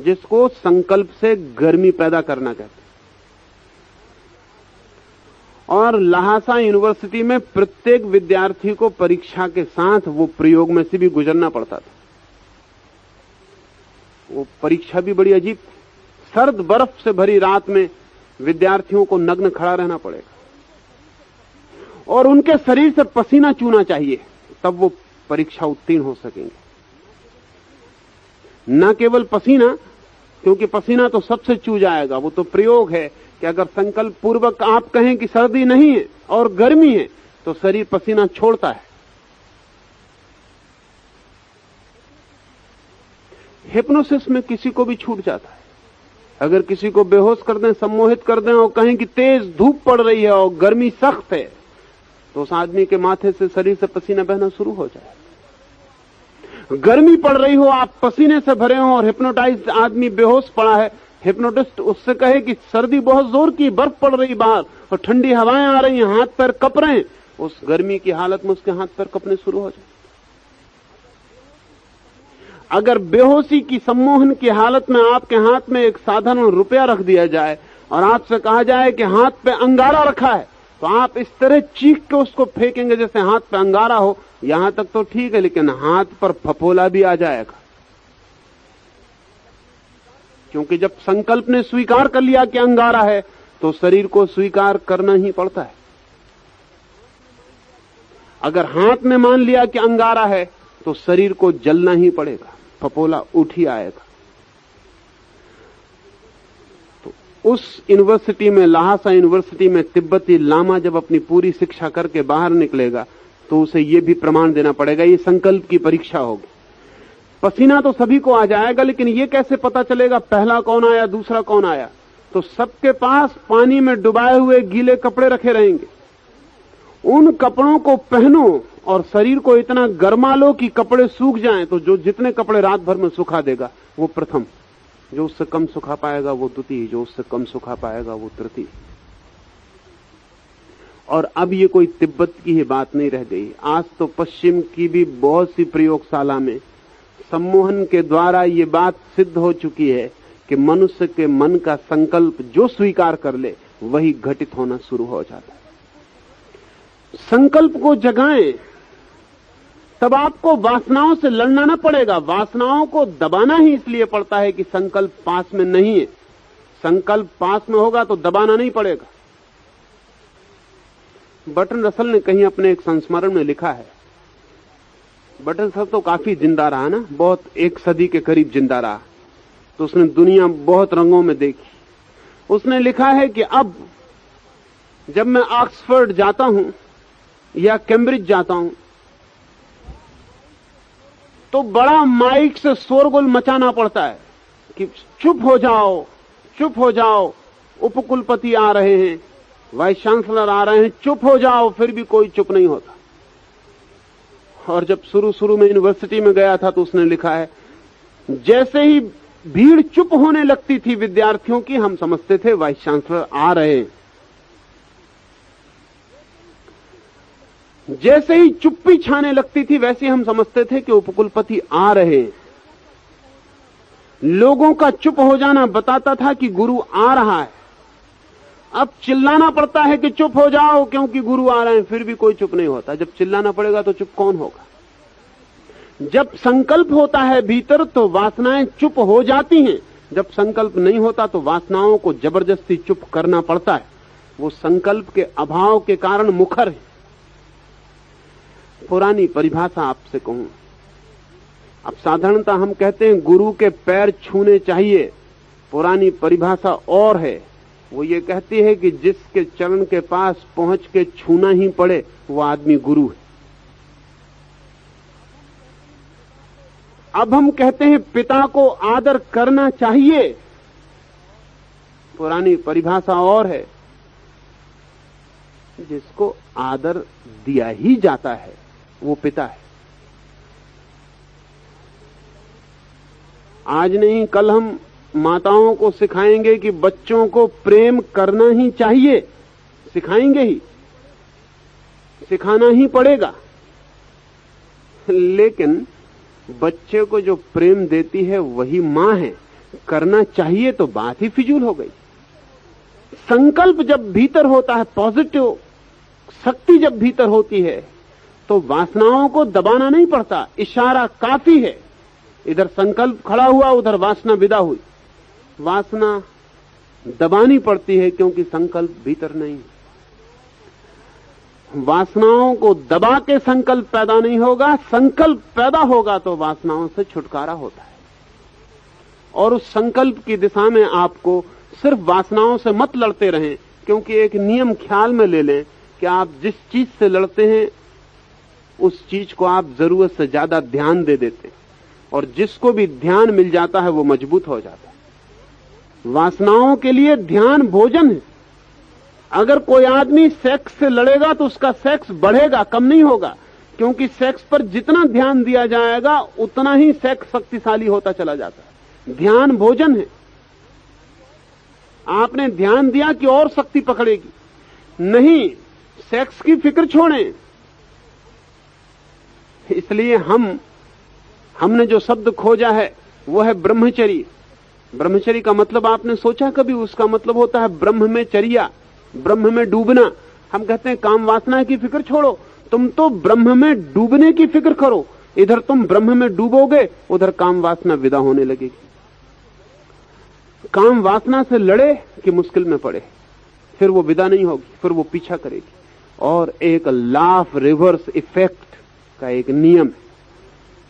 जिसको संकल्प से गर्मी पैदा करना कहते हैं। और लहासा यूनिवर्सिटी में प्रत्येक विद्यार्थी को परीक्षा के साथ वो प्रयोग में से भी गुजरना पड़ता था। वो परीक्षा भी बड़ी अजीब थी। सर्द बर्फ से भरी रात में विद्यार्थियों को नग्न खड़ा रहना पड़ेगा और उनके शरीर से पसीना चूना चाहिए, तब वो परीक्षा उत्तीर्ण हो सकेंगे। न केवल पसीना, क्योंकि पसीना तो सबसे चू जाएगा, वो तो प्रयोग है कि अगर संकल्प पूर्वक आप कहें कि सर्दी नहीं है और गर्मी है तो शरीर पसीना छोड़ता है। हिप्नोसिस में किसी को भी छूट जाता है। अगर किसी को बेहोश कर दें, सम्मोहित कर दें और कहें कि तेज धूप पड़ रही है और गर्मी सख्त है, तो उस आदमी के माथे से शरीर से पसीना बहना शुरू हो जाए। गर्मी पड़ रही हो, आप पसीने से भरे हो और हिप्नोटाइज्ड आदमी बेहोश पड़ा है, हिप्नोटिस्ट उससे कहे कि सर्दी बहुत जोर की, बर्फ पड़ रही बाहर और ठंडी हवाएं आ रही हैं, हाथ पैर कप रहे हैं, उस गर्मी की हालत में उसके हाथ पैर कपने शुरू हो जाए। अगर बेहोशी की सम्मोहन की हालत में आपके हाथ में एक साधारण रुपया रख दिया जाए और आपसे कहा जाए कि हाथ पे अंगारा रखा है, तो आप इस तरह चीख के उसको फेंकेंगे जैसे हाथ पे अंगारा हो। यहां तक तो ठीक है, लेकिन हाथ पर फफोला भी आ जाएगा, क्योंकि जब संकल्प ने स्वीकार कर लिया कि अंगारा है तो शरीर को स्वीकार करना ही पड़ता है। अगर हाथ में मान लिया कि अंगारा है तो शरीर को जलना ही पड़ेगा, फफोला उठ ही आएगा। तो उस यूनिवर्सिटी में, लहासा यूनिवर्सिटी में, तिब्बती लामा जब अपनी पूरी शिक्षा करके बाहर निकलेगा तो उसे यह भी प्रमाण देना पड़ेगा, ये संकल्प की परीक्षा होगी। पसीना तो सभी को आ जाएगा, लेकिन ये कैसे पता चलेगा पहला कौन आया दूसरा कौन आया? तो सबके पास पानी में डुबाए हुए गीले कपड़े रखे रहेंगे, उन कपड़ों को पहनो और शरीर को इतना गर्मा लो कि कपड़े सूख जाएं, तो जो जितने कपड़े रात भर में सुखा देगा वो प्रथम, जो उससे कम सुखा पाएगा वो द्वितीय, जो उससे कम सुखा पाएगा वो तृतीय। और अब ये कोई तिब्बत की ही बात नहीं रह गई, आज तो पश्चिम की भी बहुत सी प्रयोगशाला में सम्मोहन के द्वारा ये बात सिद्ध हो चुकी है कि मनुष्य के मन का संकल्प जो स्वीकार कर ले वही घटित होना शुरू हो जाता है। संकल्प को जगाएं, तब आपको वासनाओं से लड़ना न पड़ेगा। वासनाओं को दबाना ही इसलिए पड़ता है कि संकल्प पास में नहीं है। संकल्प पास में होगा तो दबाना नहीं पड़ेगा। बर्ट्रैंड रसल ने कहीं अपने एक संस्मरण में लिखा है, बर्ट्रैंड रसल तो काफी जिंदा रहा ना, बहुत, एक सदी के करीब जिंदा रहा, तो उसने दुनिया बहुत रंगों में देखी। उसने लिखा है कि अब जब मैं ऑक्सफोर्ड जाता हूं या कैम्ब्रिज जाता हूं तो बड़ा माइक से शोरगुल मचाना पड़ता है कि चुप हो जाओ, चुप हो जाओ, उपकुलपति आ रहे हैं, वाइस चांसलर आ रहे हैं, चुप हो जाओ, फिर भी कोई चुप नहीं होता। और जब शुरू में यूनिवर्सिटी में गया था तो उसने लिखा है, जैसे ही भीड़ चुप होने लगती थी विद्यार्थियों की, हम समझते थे वाइस चांसलर आ रहे हैं। जैसे ही चुप्पी छाने लगती थी वैसे हम समझते थे कि उपकुलपति आ रहे हैं। लोगों का चुप हो जाना बताता था कि गुरु आ रहा है। अब चिल्लाना पड़ता है कि चुप हो जाओ क्योंकि गुरु आ रहे हैं, फिर भी कोई चुप नहीं होता। जब चिल्लाना पड़ेगा तो चुप कौन होगा? जब संकल्प होता है भीतर तो वासनाएं चुप हो जाती हैं। जब संकल्प नहीं होता तो वासनाओं को जबरदस्ती चुप करना पड़ता है। वो संकल्प के अभाव के कारण मुखर है। पुरानी परिभाषा आपसे कहूं, अब साधारणतः हम कहते हैं गुरु के पैर छूने चाहिए। पुरानी परिभाषा और है, वो ये कहती है कि जिसके चरण के पास पहुंच के छूना ही पड़े वो आदमी गुरु है। अब हम कहते हैं पिता को आदर करना चाहिए। पुरानी परिभाषा और है, जिसको आदर दिया ही जाता है वो पिता है। आज नहीं कल हम माताओं को सिखाएंगे कि बच्चों को प्रेम करना ही चाहिए, सिखाएंगे ही, सिखाना ही पड़ेगा। लेकिन बच्चे को जो प्रेम देती है वही मां है, करना चाहिए तो बात ही फिजूल हो गई। संकल्प जब भीतर होता है, पॉजिटिव शक्ति जब भीतर होती है तो वासनाओं को दबाना नहीं पड़ता, इशारा काफी है। इधर संकल्प खड़ा हुआ, उधर वासना विदा हुई। वासना दबानी पड़ती है क्योंकि संकल्प भीतर नहीं। वासनाओं को दबा के संकल्प पैदा नहीं होगा, संकल्प पैदा होगा तो वासनाओं से छुटकारा होता है। और उस संकल्प की दिशा में आपको सिर्फ वासनाओं से मत लड़ते रहें, क्योंकि एक नियम ख्याल में ले लें कि आप जिस चीज से लड़ते हैं उस चीज को आप जरूरत से ज्यादा ध्यान दे देते हैं, और जिसको भी ध्यान मिल जाता है वो मजबूत हो जाता है। वासनाओं के लिए ध्यान भोजन है। अगर कोई आदमी सेक्स से लड़ेगा तो उसका सेक्स बढ़ेगा, कम नहीं होगा, क्योंकि सेक्स पर जितना ध्यान दिया जाएगा उतना ही सेक्स शक्तिशाली होता चला जाता है। ध्यान भोजन है। आपने ध्यान दिया कि और शक्ति पकड़ेगी, नहीं, सेक्स की फिक्र छोड़ें। इसलिए हमने जो शब्द खोजा है वो है ब्रह्मचर्य। ब्रह्मचर्य का मतलब आपने सोचा कभी? उसका मतलब होता है ब्रह्म में चर्या, ब्रह्म में डूबना। हम कहते हैं काम वासना की फिक्र छोड़ो, तुम तो ब्रह्म में डूबने की फिक्र करो। इधर तुम ब्रह्म में डूबोगे, उधर काम वासना विदा होने लगेगी। काम वासना से लड़े कि मुश्किल में पड़े, फिर वो विदा नहीं होगी, फिर वो पीछा करेगी। और एक लॉ ऑफ रिवर्स इफेक्ट का एक नियम है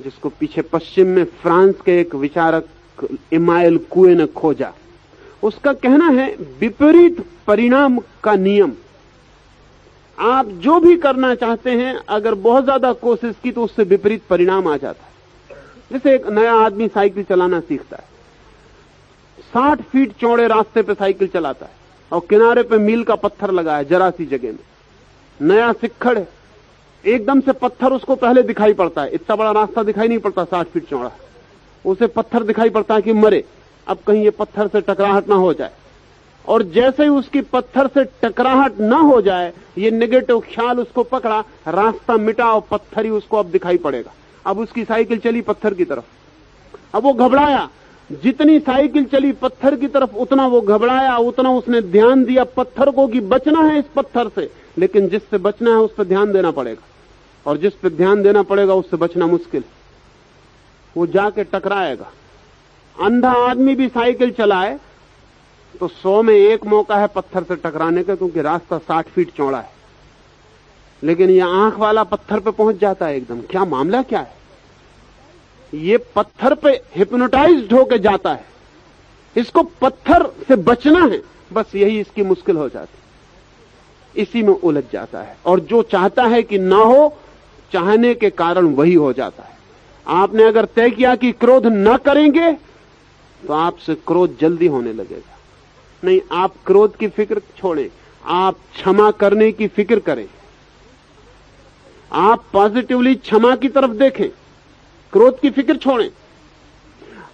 जिसको पीछे पश्चिम में फ्रांस के एक विचारक इमाइल कुए ने खोजा। उसका कहना है विपरीत परिणाम का नियम। आप जो भी करना चाहते हैं, अगर बहुत ज्यादा कोशिश की तो उससे विपरीत परिणाम आ जाता है। जैसे एक नया आदमी साइकिल चलाना सीखता है, 60 फीट चौड़े रास्ते पे साइकिल चलाता है और किनारे पे मील का पत्थर लगा है जरा सी जगह में। नया सिक्खड़ है, एकदम से पत्थर उसको पहले दिखाई पड़ता है। इतना बड़ा रास्ता दिखाई नहीं पड़ता 60 फीट चौड़ा, उसे पत्थर दिखाई पड़ता है कि मरे, अब कहीं ये पत्थर से टकराहट ना हो जाए। और जैसे ही उसकी पत्थर से टकराहट ना हो जाए, ये नेगेटिव ख्याल उसको पकड़ा, रास्ता मिटा और पत्थर ही उसको अब दिखाई पड़ेगा। अब उसकी साइकिल चली पत्थर की तरफ, अब वो घबराया। जितनी साइकिल चली पत्थर की तरफ उतना वो घबराया, उतना उसने ध्यान दिया पत्थर को कि बचना है इस पत्थर से। लेकिन जिससे बचना है उस पर ध्यान देना पड़ेगा, और जिस पर ध्यान देना पड़ेगा उससे बचना मुश्किल। वो जाके टकराएगा। अंधा आदमी भी साइकिल चलाए तो 100 में 1 मौका है पत्थर से टकराने का, क्योंकि रास्ता 60 फीट चौड़ा है। लेकिन ये आंख वाला पत्थर पे पहुंच जाता है एकदम। क्या मामला क्या है? ये पत्थर पे हिप्नोटाइज्ड होकर जाता है, इसको पत्थर से बचना है, बस यही इसकी मुश्किल हो जाती, इसी में उलझ जाता है। और जो चाहता है कि ना हो, चाहने के कारण वही हो जाता है। आपने अगर तय किया कि क्रोध न करेंगे तो आपसे क्रोध जल्दी होने लगेगा। नहीं, आप क्रोध की फिक्र छोड़ें, आप क्षमा करने की फिक्र करें। आप पॉजिटिवली क्षमा की तरफ देखें, क्रोध की फिक्र छोड़ें।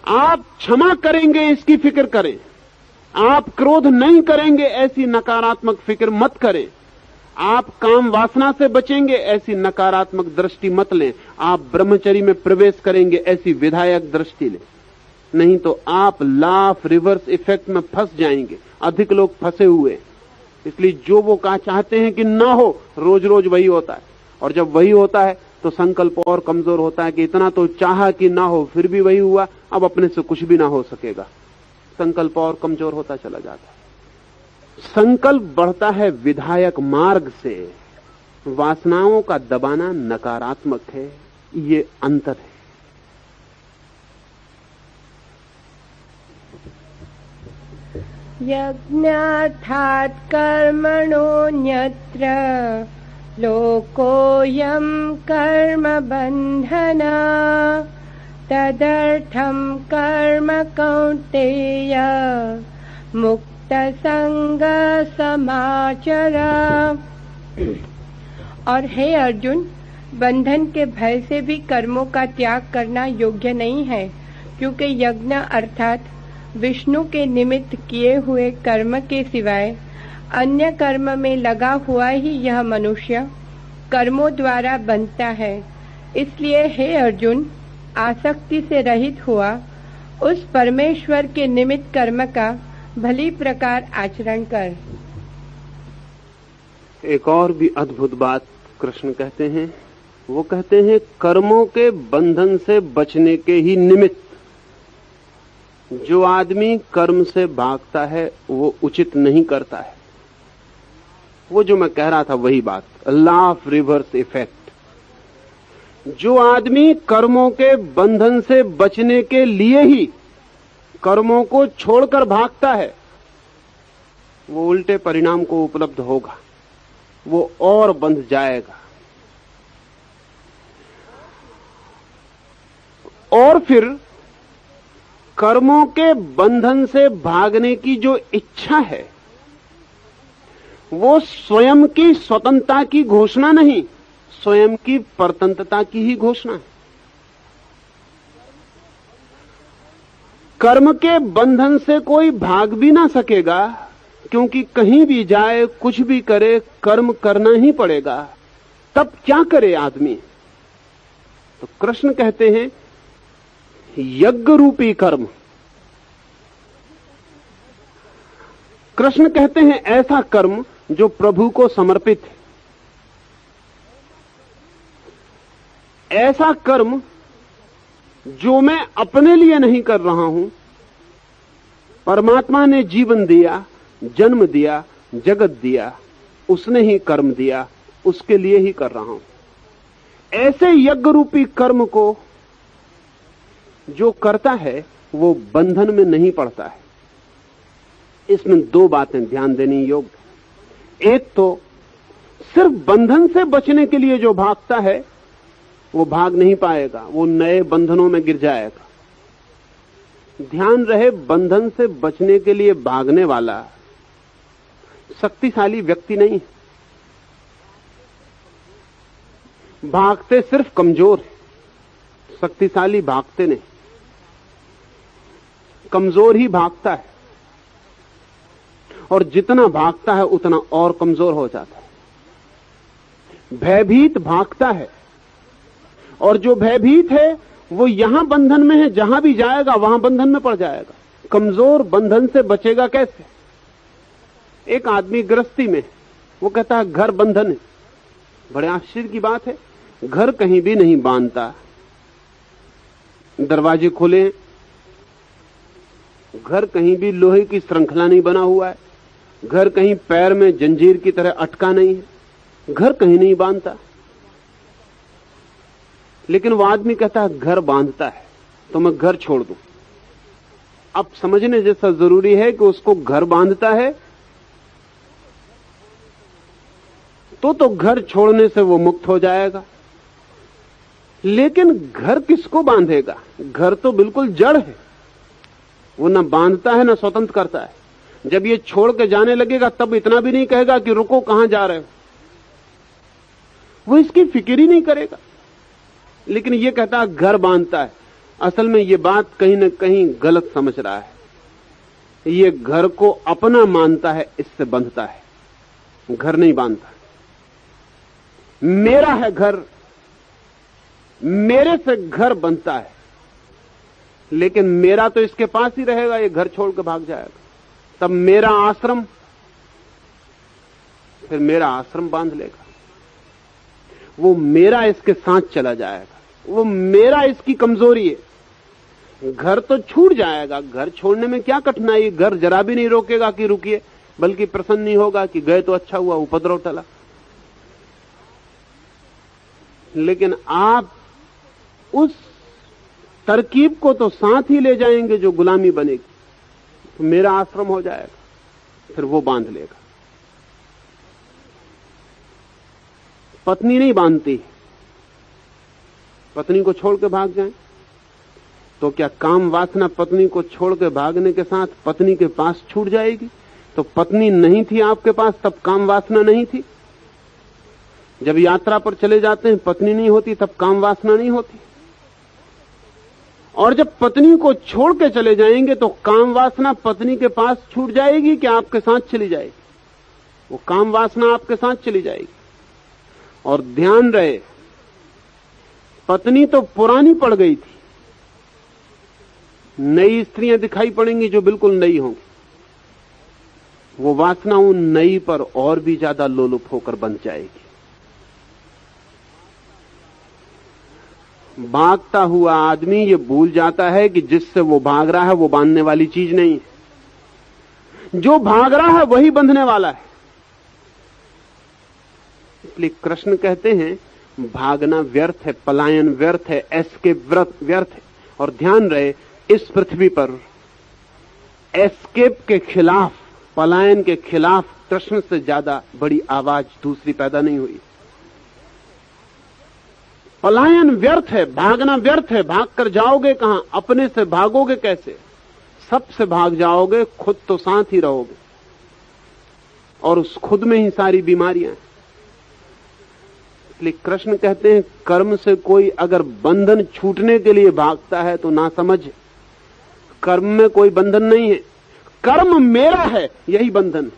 आप क्षमा करेंगे इसकी फिक्र करें। आप क्रोध नहीं करेंगे ऐसी नकारात्मक फिक्र मत करें। आप काम वासना से बचेंगे ऐसी नकारात्मक दृष्टि मत लें। आप ब्रह्मचर्य में प्रवेश करेंगे ऐसी विधायक दृष्टि लें। नहीं तो आप लॉ ऑफ रिवर्स इफेक्ट में फंस जाएंगे। अधिक लोग फंसे हुए, इसलिए जो वो कहा चाहते हैं कि ना हो, रोज रोज वही होता है। और जब वही होता है तो संकल्प और कमजोर होता है कि इतना तो चाहा कि ना हो, फिर भी वही हुआ, अब अपने से कुछ भी ना हो सकेगा। संकल्प और कमजोर होता चला जाता है। संकल्प बढ़ता है विधायक मार्ग से, वासनाओं का दबाना नकारात्मक है। ये अंतर है। यज्ञार्थात् कर्मणोऽन्यत्र लोकोऽयं कर्म बन्धन तदर्थं कर्म कौन्तेय मुक्तसंग समाचर। और हे अर्जुन, बंधन के भय से भी कर्मों का त्याग करना योग्य नहीं है, क्योंकि यज्ञ अर्थात विष्णु के निमित्त किए हुए कर्म के सिवाय अन्य कर्म में लगा हुआ ही यह मनुष्य कर्मों द्वारा बनता है। इसलिए हे अर्जुन, आसक्ति से रहित हुआ उस परमेश्वर के निमित्त कर्म का भली प्रकार आचरण कर। एक और भी अद्भुत बात कृष्ण कहते हैं। वो कहते हैं कर्मों के बंधन से बचने के ही निमित्त जो आदमी कर्म से भागता है वो उचित नहीं करता है। वो जो मैं कह रहा था वही बात, लॉ ऑफ रिवर्स इफेक्ट। जो आदमी कर्मों के बंधन से बचने के लिए ही कर्मों को छोड़कर भागता है वो उल्टे परिणाम को उपलब्ध होगा, वो और बंध जाएगा। और फिर कर्मों के बंधन से भागने की जो इच्छा है वो स्वयं की स्वतंत्रता की घोषणा नहीं, स्वयं की परतंत्रता की ही घोषणा है। कर्म के बंधन से कोई भाग भी ना सकेगा, क्योंकि कहीं भी जाए, कुछ भी करे, कर्म करना ही पड़ेगा। तब क्या करे आदमी? तो कृष्ण कहते हैं यज्ञ रूपी कर्म। कृष्ण कहते हैं ऐसा कर्म जो प्रभु को समर्पित है, ऐसा कर्म जो मैं अपने लिए नहीं कर रहा हूं, परमात्मा ने जीवन दिया, जन्म दिया, जगत दिया, उसने ही कर्म दिया, उसके लिए ही कर रहा हूं। ऐसे यज्ञ रूपी कर्म को जो करता है वो बंधन में नहीं पड़ता है। इसमें दो बातें ध्यान देनी योग्य। एक तो सिर्फ बंधन से बचने के लिए जो भागता है वो भाग नहीं पाएगा, वो नए बंधनों में गिर जाएगा। ध्यान रहे, बंधन से बचने के लिए भागने वाला शक्तिशाली व्यक्ति नहीं, भागते सिर्फ कमजोर है, शक्तिशाली भागते नहीं। कमजोर ही भागता है, और जितना भागता है उतना और कमजोर हो जाता है। भयभीत भागता है, और जो भयभीत है वो यहां बंधन में है, जहां भी जाएगा वहां बंधन में पड़ जाएगा। कमजोर बंधन से बचेगा कैसे? एक आदमी गृहस्थी में, वो कहता है घर बंधन है। बड़े आश्चर्य की बात है, घर कहीं भी नहीं बांधता। दरवाजे खुले, घर कहीं भी लोहे की श्रृंखला नहीं बना हुआ है, घर कहीं पैर में जंजीर की तरह अटका नहीं है, घर कहीं नहीं बांधता। लेकिन वो आदमी कहता है घर बांधता है, तो मैं घर छोड़ दूं। अब समझने जैसा जरूरी है कि उसको घर बांधता है तो घर छोड़ने से वो मुक्त हो जाएगा। लेकिन घर किसको बांधेगा? घर तो बिल्कुल जड़ है, वो न बांधता है न स्वतंत्र करता है। जब ये छोड़ के जाने लगेगा तब इतना भी नहीं कहेगा कि रुको, कहां जा रहे हो, वो इसकी फिक्र ही नहीं करेगा। लेकिन ये कहता है घर बांधता है। असल में ये बात कहीं न कहीं गलत समझ रहा है। ये घर को अपना मानता है, इससे बंधता है, घर नहीं बांधता। मेरा है घर, मेरे से घर बनता है, लेकिन मेरा तो इसके पास ही रहेगा, ये घर छोड़ के भाग जाएगा। तब मेरा आश्रम, फिर मेरा आश्रम बांध लेगा। वो मेरा इसके साथ चला जाएगा, वो मेरा इसकी कमजोरी है। घर तो छूट जाएगा, घर छोड़ने में क्या कठिनाई? घर जरा भी नहीं रोकेगा कि रुकिए, बल्कि प्रसन्न नहीं होगा कि गए तो अच्छा हुआ, उपद्रव टला। लेकिन आप उस तरकीब को तो साथ ही ले जाएंगे जो गुलामी बनेगी, तो मेरा आश्रम हो जाएगा, फिर वो बांध लेगा। पत्नी नहीं बांधती, पत्नी को छोड़ के भाग जाए तो क्या काम वासना पत्नी को छोड़ के भागने के साथ पत्नी के पास छूट जाएगी? तो पत्नी नहीं थी आपके पास तब काम वासना नहीं थी। जब यात्रा पर चले जाते हैं पत्नी नहीं होती तब काम वासना नहीं होती। और जब पत्नी को छोड़ के चले जाएंगे तो काम वासना पत्नी के पास छूट जाएगी कि आपके साथ चली जाएगी? वो काम वासना आपके साथ चली जाएगी। और ध्यान रहे, पत्नी तो पुरानी पड़ गई थी, नई स्त्रियां दिखाई पड़ेंगी जो बिल्कुल नई होंगी। वो वासना उन नई पर और भी ज्यादा लोलुप होकर बन जाएगी। भागता हुआ आदमी ये भूल जाता है कि जिससे वो भाग रहा है वो बांधने वाली चीज नहीं है, जो भाग रहा है वही बंधने वाला है। इसलिए कृष्ण कहते हैं भागना व्यर्थ है, पलायन व्यर्थ है, एस्केप व्यर्थ है। और ध्यान रहे, इस पृथ्वी पर एस्केप के खिलाफ, पलायन के खिलाफ कृष्ण से ज्यादा बड़ी आवाज दूसरी पैदा नहीं हुई। पलायन व्यर्थ है, भागना व्यर्थ है। भाग कर जाओगे कहां? अपने से भागोगे कैसे? सबसे भाग जाओगे, खुद तो साथ ही रहोगे, और उस खुद में ही सारी बीमारियां हैं। इसलिए कृष्ण कहते हैं कर्म से कोई अगर बंधन छूटने के लिए भागता है तो ना समझ। कर्म में कोई बंधन नहीं है, कर्म मेरा है, यही बंधन।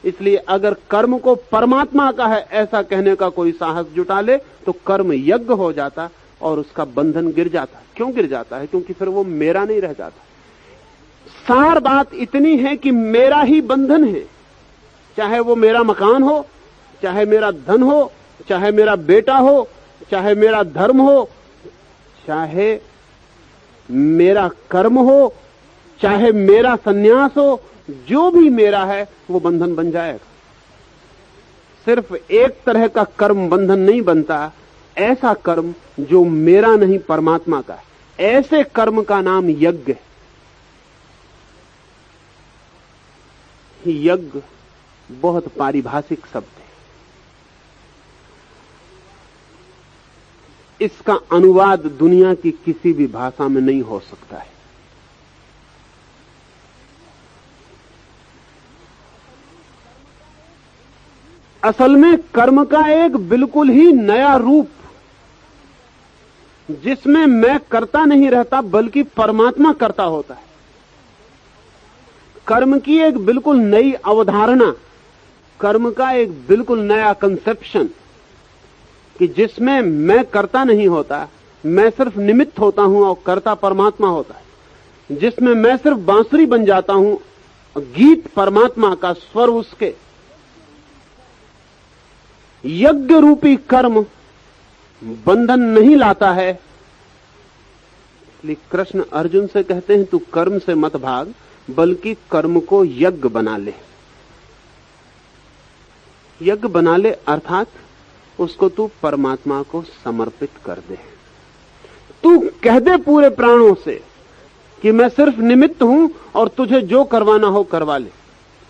इसलिए अगर कर्म को परमात्मा का है ऐसा कहने का कोई साहस जुटा ले तो कर्म यज्ञ हो जाता और उसका बंधन गिर जाता। क्यों गिर जाता है? क्योंकि फिर वो मेरा नहीं रह जाता। सार बात इतनी है कि मेरा ही बंधन है, चाहे वो मेरा मकान हो, चाहे मेरा धन हो, चाहे मेरा बेटा हो, चाहे मेरा धर्म हो, चाहे मेरा कर्म हो, चाहे मेरा सन्यास हो, जो भी मेरा है वो बंधन बन जाएगा। सिर्फ एक तरह का कर्म बंधन नहीं बनता, ऐसा कर्म जो मेरा नहीं परमात्मा का है। ऐसे कर्म का नाम यज्ञ है। यज्ञ बहुत पारिभाषिक शब्द है, इसका अनुवाद दुनिया की किसी भी भाषा में नहीं हो सकता है। असल में कर्म का एक बिल्कुल ही नया रूप, जिसमें मैं करता नहीं रहता बल्कि परमात्मा करता होता है। कर्म की एक बिल्कुल नई अवधारणा, कर्म का एक बिल्कुल नया कंसेप्शन कि जिसमें मैं करता नहीं होता, मैं सिर्फ निमित्त होता हूं और कर्ता परमात्मा होता है। जिसमें मैं सिर्फ बांसुरी बन जाता हूं, गीत परमात्मा का, स्वर उसके। यज्ञ रूपी कर्म बंधन नहीं लाता है। इसलिए कृष्ण अर्जुन से कहते हैं तू कर्म से मत भाग, बल्कि कर्म को यज्ञ बना ले। यज्ञ बना ले अर्थात उसको तू परमात्मा को समर्पित कर दे। तू कह दे पूरे प्राणों से कि मैं सिर्फ निमित्त हूं और तुझे जो करवाना हो करवा ले।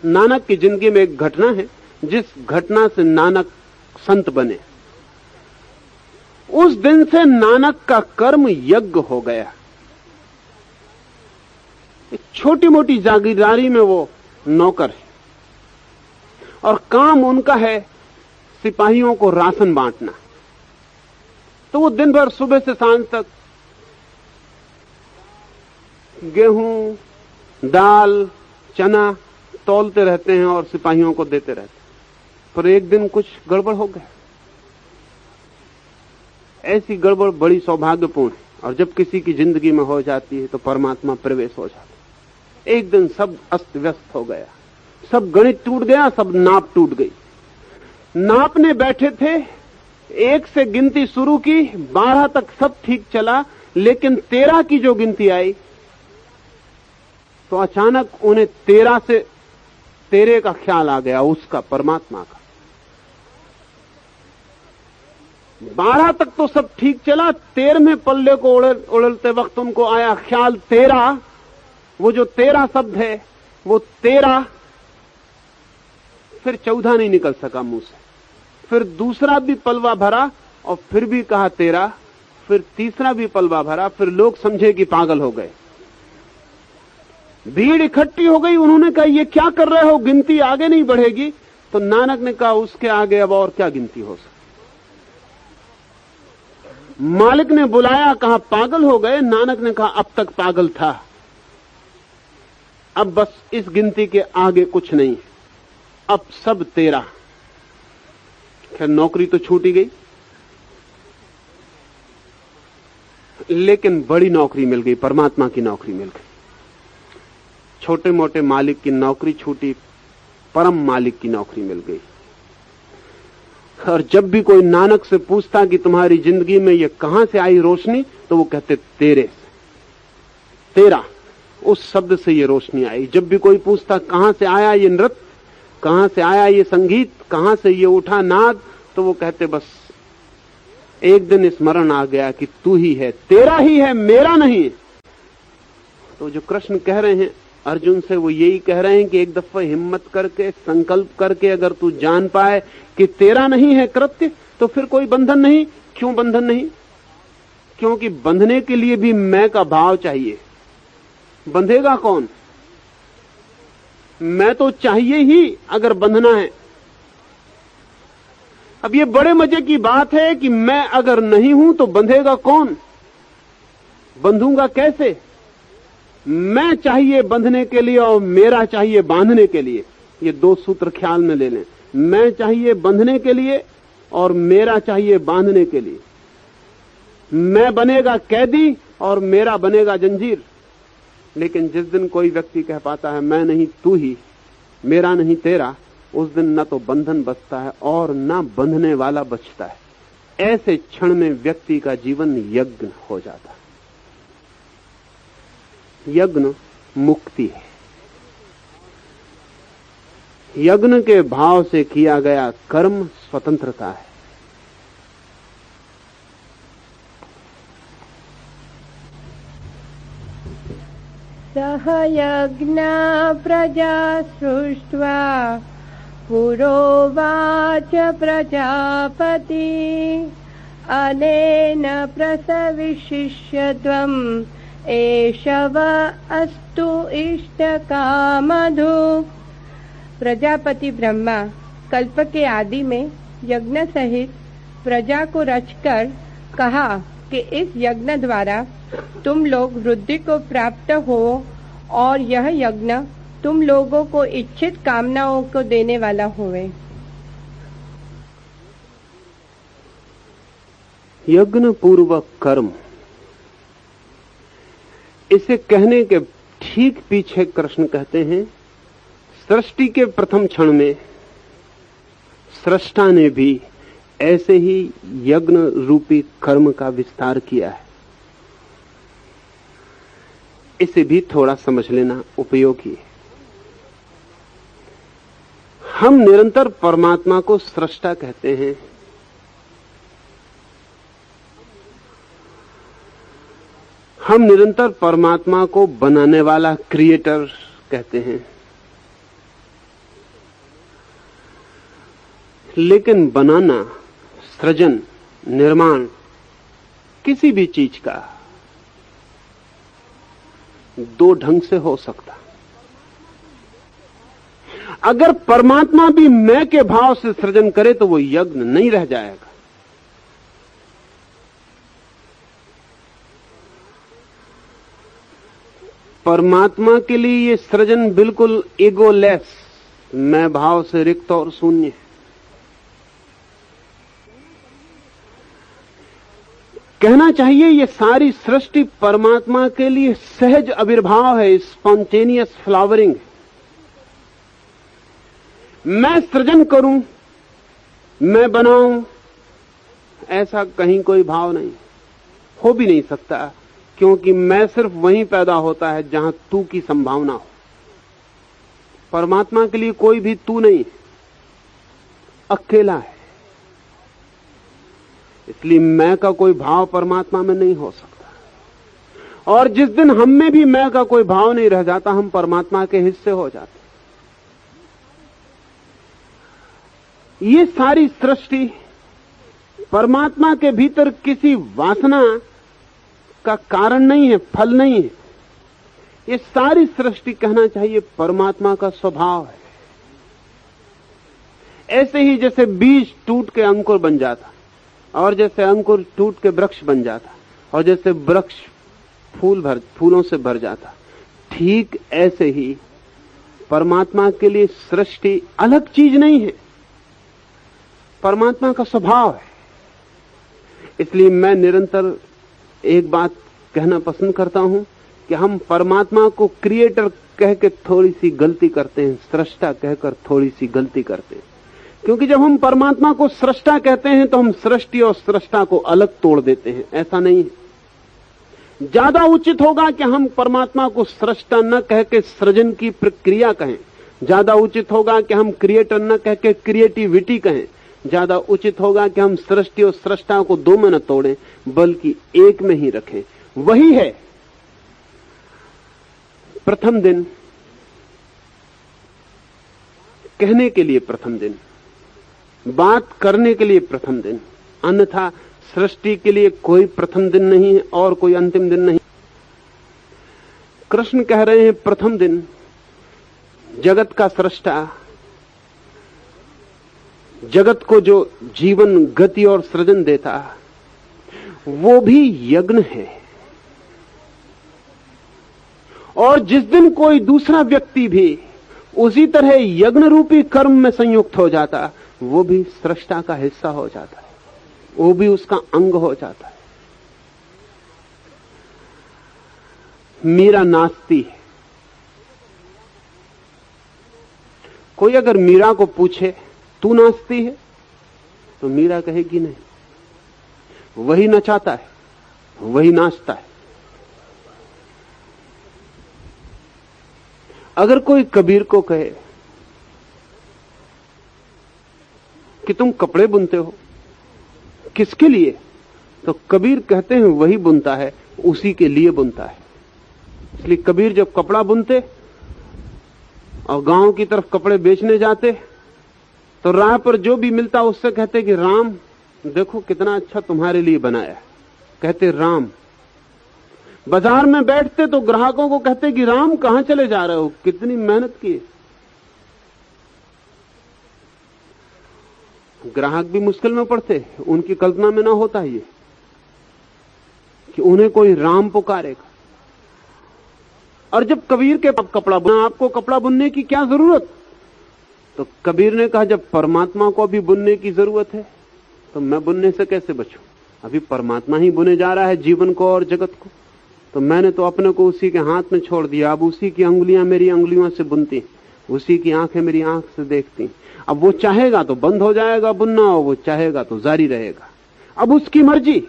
नानक की जिंदगी में एक घटना है, जिस घटना से नानक संत बने। उस दिन से नानक का कर्म यज्ञ हो गया। एक छोटी मोटी जागीरदारी में वो नौकर है और काम उनका है सिपाहियों को राशन बांटना। तो वो दिन भर सुबह से सांझ तक गेहूं, दाल, चना तौलते रहते हैं और सिपाहियों को देते रहते हैं। पर एक दिन कुछ गड़बड़ हो गया। ऐसी गड़बड़ बड़ी सौभाग्यपूर्ण है, और जब किसी की जिंदगी में हो जाती है तो परमात्मा प्रवेश हो जाता है। एक दिन सब अस्त व्यस्त हो गया, सब गणित टूट गया, सब नाप टूट गई। नापने बैठे थे, 1 से गिनती शुरू की, 12 तक सब ठीक चला, लेकिन 13 की जो गिनती आई तो अचानक उन्हें 13 से तेरे का ख्याल आ गया, उसका, परमात्मा का। 12 तक तो सब ठीक चला, 13वें पल्ले को उड़लते वक्त उनको आया ख्याल 13। वो जो 13 शब्द है वो 13, फिर 14 नहीं निकल सका मुंह से। फिर दूसरा भी पलवा भरा और फिर भी कहा 13, फिर तीसरा भी पलवा भरा। फिर लोग समझे कि पागल हो गए, भीड़ इकट्ठी हो गई। उन्होंने कहा ये क्या कर रहे हो, गिनती आगे नहीं बढ़ेगी। तो नानक ने कहा उसके आगे अब और क्या गिनती हो सकती। मालिक ने बुलाया, कहा पागल हो गए। नानक ने कहा अब तक पागल था, अब बस इस गिनती के आगे कुछ नहीं, अब सब 13। खैर नौकरी तो छूटी गई, लेकिन बड़ी नौकरी मिल गई, परमात्मा की नौकरी मिल गई। छोटे मोटे मालिक की नौकरी छूटी, परम मालिक की नौकरी मिल गई। और जब भी कोई नानक से पूछता कि तुम्हारी जिंदगी में ये कहां से आई रोशनी, तो वो कहते तेरे से। 13 उस शब्द से ये रोशनी आई। जब भी कोई पूछता कहां से आया ये नृत्य, कहां से आया ये संगीत, कहां से ये उठा नाद, तो वो कहते बस एक दिन स्मरण आ गया कि तू ही है, तेरा ही है, मेरा नहीं। तो जो कृष्ण कह रहे हैं अर्जुन से, वो यही कह रहे हैं कि एक दफा हिम्मत करके, संकल्प करके अगर तू जान पाए कि तेरा नहीं है कृत्य, तो फिर कोई बंधन नहीं। क्यों बंधन नहीं? क्योंकि बंधने के लिए भी मैं का भाव चाहिए। बंधेगा कौन? मैं तो चाहिए ही अगर बंधना है। अब ये बड़े मजे की बात है कि मैं अगर नहीं हूं तो बंधेगा कौन, बंधूंगा कैसे? मैं चाहिए बंधने के लिए और मेरा चाहिए बांधने के लिए। ये दो सूत्र ख्याल में ले लें। मैं चाहिए बंधने के लिए और मेरा चाहिए बांधने के लिए। मैं बनेगा कैदी और मेरा बनेगा जंजीर। लेकिन जिस दिन कोई व्यक्ति कह पाता है मैं नहीं तू ही, मेरा नहीं तेरा, उस दिन न तो बंधन बचता है और न बंधने वाला बचता है। ऐसे क्षण में व्यक्ति का जीवन यज्ञ हो जाता है। यज्ञ मुक्ति है। यज्ञ के भाव से किया गया कर्म स्वतंत्रता है। सह यज्ञ प्रजा सृष्ट्वा पुरोवाच प्रजापति अनेन प्रसविष्यत्वम् एषव अस्तु इष्टकामधु। प्रजापति ब्रह्मा कल्प के आदि में यज्ञ सहित प्रजा को रचकर कहा कि इस यज्ञ द्वारा तुम लोग वृद्धि को प्राप्त हो और यह यज्ञ तुम लोगों को इच्छित कामनाओं को देने वाला होवे। यज्ञ पूर्वक कर्म, इसे कहने के ठीक पीछे कृष्ण कहते हैं सृष्टि के प्रथम क्षण में सृष्टा ने भी ऐसे ही यज्ञ रूपी कर्म का विस्तार किया है। इसे भी थोड़ा समझ लेना उपयोगी है। हम निरंतर परमात्मा को सृष्टा कहते हैं। हम निरंतर परमात्मा को बनाने वाला क्रिएटर कहते हैं। लेकिन बनाना, सृजन, निर्माण किसी भी चीज का दो ढंग से हो सकता। अगर परमात्मा भी मैं के भाव से सृजन करे तो वो यज्ञ नहीं रह जाएगा। परमात्मा के लिए ये सृजन बिल्कुल ईगोलेस, मैं भाव से रिक्त और शून्य है। कहना चाहिए ये सारी सृष्टि परमात्मा के लिए सहज आविर्भाव है, स्पॉन्टेनियस फ्लावरिंग। मैं सृजन करूं, मैं बनाऊं, ऐसा कहीं कोई भाव नहीं, हो भी नहीं सकता, क्योंकि मैं सिर्फ वहीं पैदा होता है जहां तू की संभावना हो। परमात्मा के लिए कोई भी तू नहीं, अकेला है। इसलिए मैं का कोई भाव परमात्मा में नहीं हो सकता। और जिस दिन हम में भी मैं का कोई भाव नहीं रह जाता, हम परमात्मा के हिस्से हो जाते। ये सारी सृष्टि परमात्मा के भीतर किसी वासना का कारण नहीं है, फल नहीं है। ये सारी सृष्टि कहना चाहिए परमात्मा का स्वभाव है। ऐसे ही जैसे बीज टूट के अंकुर बन जाता, और जैसे अंकुर टूट के वृक्ष बन जाता, और जैसे वृक्ष फूलों से भर जाता, ठीक ऐसे ही परमात्मा के लिए सृष्टि अलग चीज नहीं है, परमात्मा का स्वभाव है। इसलिए मैं निरंतर एक बात कहना पसंद करता हूं कि हम परमात्मा को क्रिएटर कह के थोड़ी सी गलती करते हैं, सृष्टा कहकर थोड़ी सी गलती करते हैं। क्योंकि जब हम परमात्मा को सृष्टा कहते हैं तो हम सृष्टि और सृष्टा को अलग तोड़ देते हैं। ऐसा नहीं है। ज्यादा उचित होगा कि हम परमात्मा को सृष्टा न कह के सृजन की प्रक्रिया कहें। ज्यादा उचित होगा कि हम क्रिएटर न कह के क्रिएटिविटी कहें। ज्यादा उचित होगा कि हम सृष्टि और सृष्टा को दो में न तोड़ें, बल्कि एक में ही रखें। वही है प्रथम दिन, कहने के लिए प्रथम दिन, बात करने के लिए प्रथम दिन। अन्यथा सृष्टि के लिए कोई प्रथम दिन नहीं है और कोई अंतिम दिन नहीं। कृष्ण कह रहे हैं प्रथम दिन जगत का सृष्टा जगत को जो जीवन, गति और सृजन देता, वो भी यज्ञ है। और जिस दिन कोई दूसरा व्यक्ति भी उसी तरह यज्ञ रूपी कर्म में संयुक्त हो जाता, वो भी सृष्टा का हिस्सा हो जाता है, वो भी उसका अंग हो जाता है। मीरा नाचती है। कोई अगर मीरा को पूछे तू नाचती है, तो मीरा कहेगी नहीं, वही नचाता है, वही नाचता है। अगर कोई कबीर को कहे कि तुम कपड़े बुनते हो, किसके लिए, तो कबीर कहते हैं वही बुनता है, उसी के लिए बुनता है। इसलिए कबीर जब कपड़ा बुनते और गांव की तरफ कपड़े बेचने जाते, तो राह पर जो भी मिलता उससे कहते कि राम देखो कितना अच्छा तुम्हारे लिए बनाया है, कहते राम। बाजार में बैठते तो ग्राहकों को कहते कि राम कहां चले जा रहे हो, कितनी मेहनत की। ग्राहक भी मुश्किल में पड़ते, उनकी कल्पना में ना होता ये कि उन्हें कोई राम पुकारेगा। और जब कबीर के कपड़ा बुना, आपको कपड़ा बुनने की क्या जरूरत, तो कबीर ने कहा जब परमात्मा को भी बुनने की जरूरत है तो मैं बुनने से कैसे बचूं, अभी परमात्मा ही बुने जा रहा है जीवन को और जगत को, तो मैंने तो अपने को उसी के हाथ में छोड़ दिया। अब उसी की अंगुलियां मेरी अंगुलियों से बुनती, उसी की आंखें मेरी आंख से देखती। अब वो चाहेगा तो बंद हो जाएगा बुनना, और वो चाहेगा तो जारी रहेगा, अब उसकी मर्जी।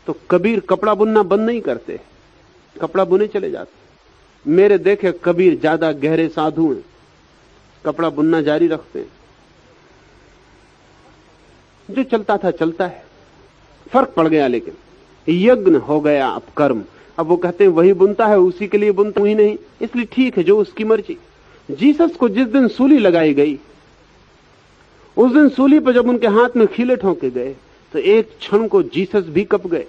तो कबीर कपड़ा बुनना बंद नहीं करते, कपड़ा बुने चले जाते। मेरे देखे कबीर ज्यादा गहरे साधु हैं, कपड़ा बुनना जारी रखते हैं। जो चलता था चलता है, फर्क पड़ गया, लेकिन यज्ञ हो गया अब कर्म। अब वो कहते हैं वही बुनता है, उसी के लिए बुनता ही नहीं, इसलिए ठीक है जो उसकी मर्जी। जीसस को जिस दिन सूली लगाई गई, उस दिन सूली पर जब उनके हाथ में खीले ठोंके गए, तो एक क्षण को जीसस भी कप गए,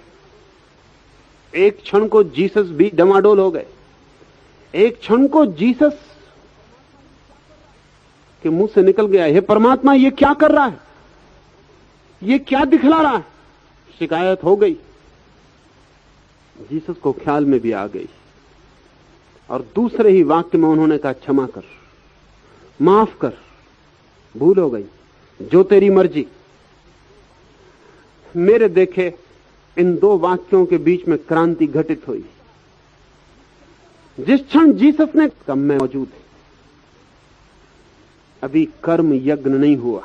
एक क्षण को जीसस भी डमाडोल हो गए, एक क्षण को जीसस के मुंह से निकल गया, हे परमात्मा ये क्या कर रहा है, ये क्या दिखला रहा है। शिकायत हो गई, जीसस को ख्याल में भी आ गई, और दूसरे ही वाक्य में उन्होंने कहा क्षमा कर, माफ कर, भूल हो गई, जो तेरी मर्जी। मेरे देखे इन दो वाक्यों के बीच में क्रांति घटित हुई। जिस क्षण जीसस ने कहा मैं मौजूद है, अभी कर्म यज्ञ नहीं हुआ,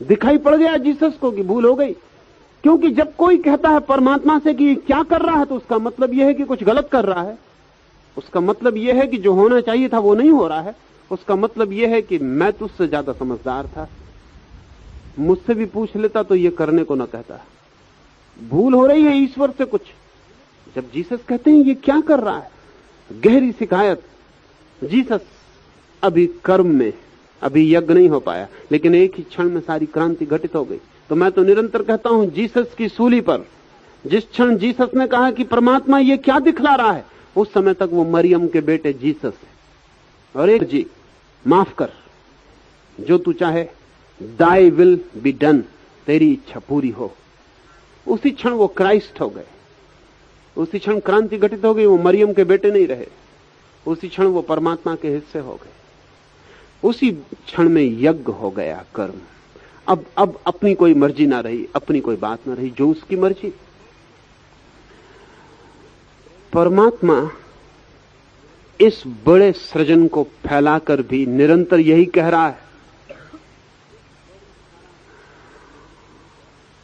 दिखाई पड़ गया जीसस को कि भूल हो गई। क्योंकि जब कोई कहता है परमात्मा से कि क्या कर रहा है, तो उसका मतलब यह है कि कुछ गलत कर रहा है, उसका मतलब यह है कि जो होना चाहिए था वो नहीं हो रहा है, उसका मतलब यह है कि मैं तुझसे ज्यादा समझदार था, मुझसे भी पूछ लेता तो ये करने को न कहता। भूल हो रही है ईश्वर से कुछ। जब जीसस कहते हैं ये क्या कर रहा है, गहरी शिकायत। जीसस अभी कर्म में, अभी यज्ञ नहीं हो पाया, लेकिन एक ही क्षण में सारी क्रांति घटित हो गई। तो मैं तो निरंतर कहता हूं जीसस की सूली पर जिस क्षण जीसस ने कहा कि परमात्मा ये क्या दिखला रहा है, उस समय तक वो मरियम के बेटे जीसस है। और एक जी माफ कर, जो तू चाहे, दाई विल बी डन, तेरी इच्छा पूरी हो। उसी क्षण वो क्राइस्ट हो गए, उसी क्षण क्रांति घटित हो गई, वो मरियम के बेटे नहीं रहे, उसी क्षण वो परमात्मा के हिस्से हो गए, उसी क्षण में यज्ञ हो गया कर्म। अब अपनी कोई मर्जी ना रही, अपनी कोई बात ना रही, जो उसकी मर्जी। परमात्मा इस बड़े सृजन को फैलाकर भी निरंतर यही कह रहा है,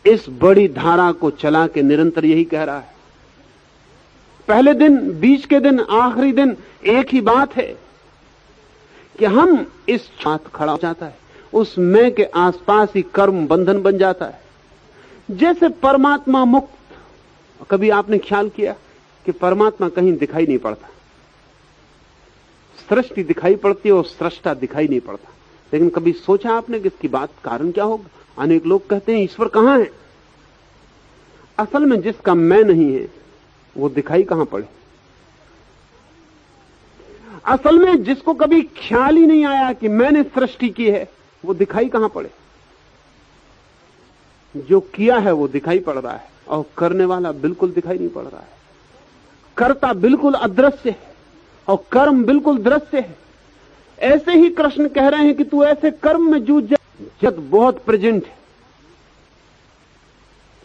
इस बड़ी धारा को चला के निरंतर यही कह रहा है। पहले दिन, बीच के दिन, आखिरी दिन एक ही बात है कि हम इस बात खड़ा हो जाता है, उस मैं के आसपास ही कर्म बंधन बन जाता है। जैसे परमात्मा मुक्त। कभी आपने ख्याल किया कि परमात्मा कहीं दिखाई नहीं पड़ता, सृष्टि दिखाई पड़ती है और सृष्टा दिखाई नहीं पड़ता। लेकिन कभी सोचा आपने कि इसकी बात कारण क्या होगा? अनेक लोग कहते हैं ईश्वर कहां है। असल में जिसका मैं नहीं है वो दिखाई कहां पड़े। असल में जिसको कभी ख्याल ही नहीं आया कि मैंने सृष्टि की है, वो दिखाई कहां पड़े? जो किया है वो दिखाई पड़ रहा है और करने वाला बिल्कुल दिखाई नहीं पड़ रहा है। कर्ता बिल्कुल अदृश्य है और कर्म बिल्कुल दृश्य है। ऐसे ही कृष्ण कह रहे हैं कि तू ऐसे कर्म में जूझ जा। जगत बहुत प्रेजेंट है,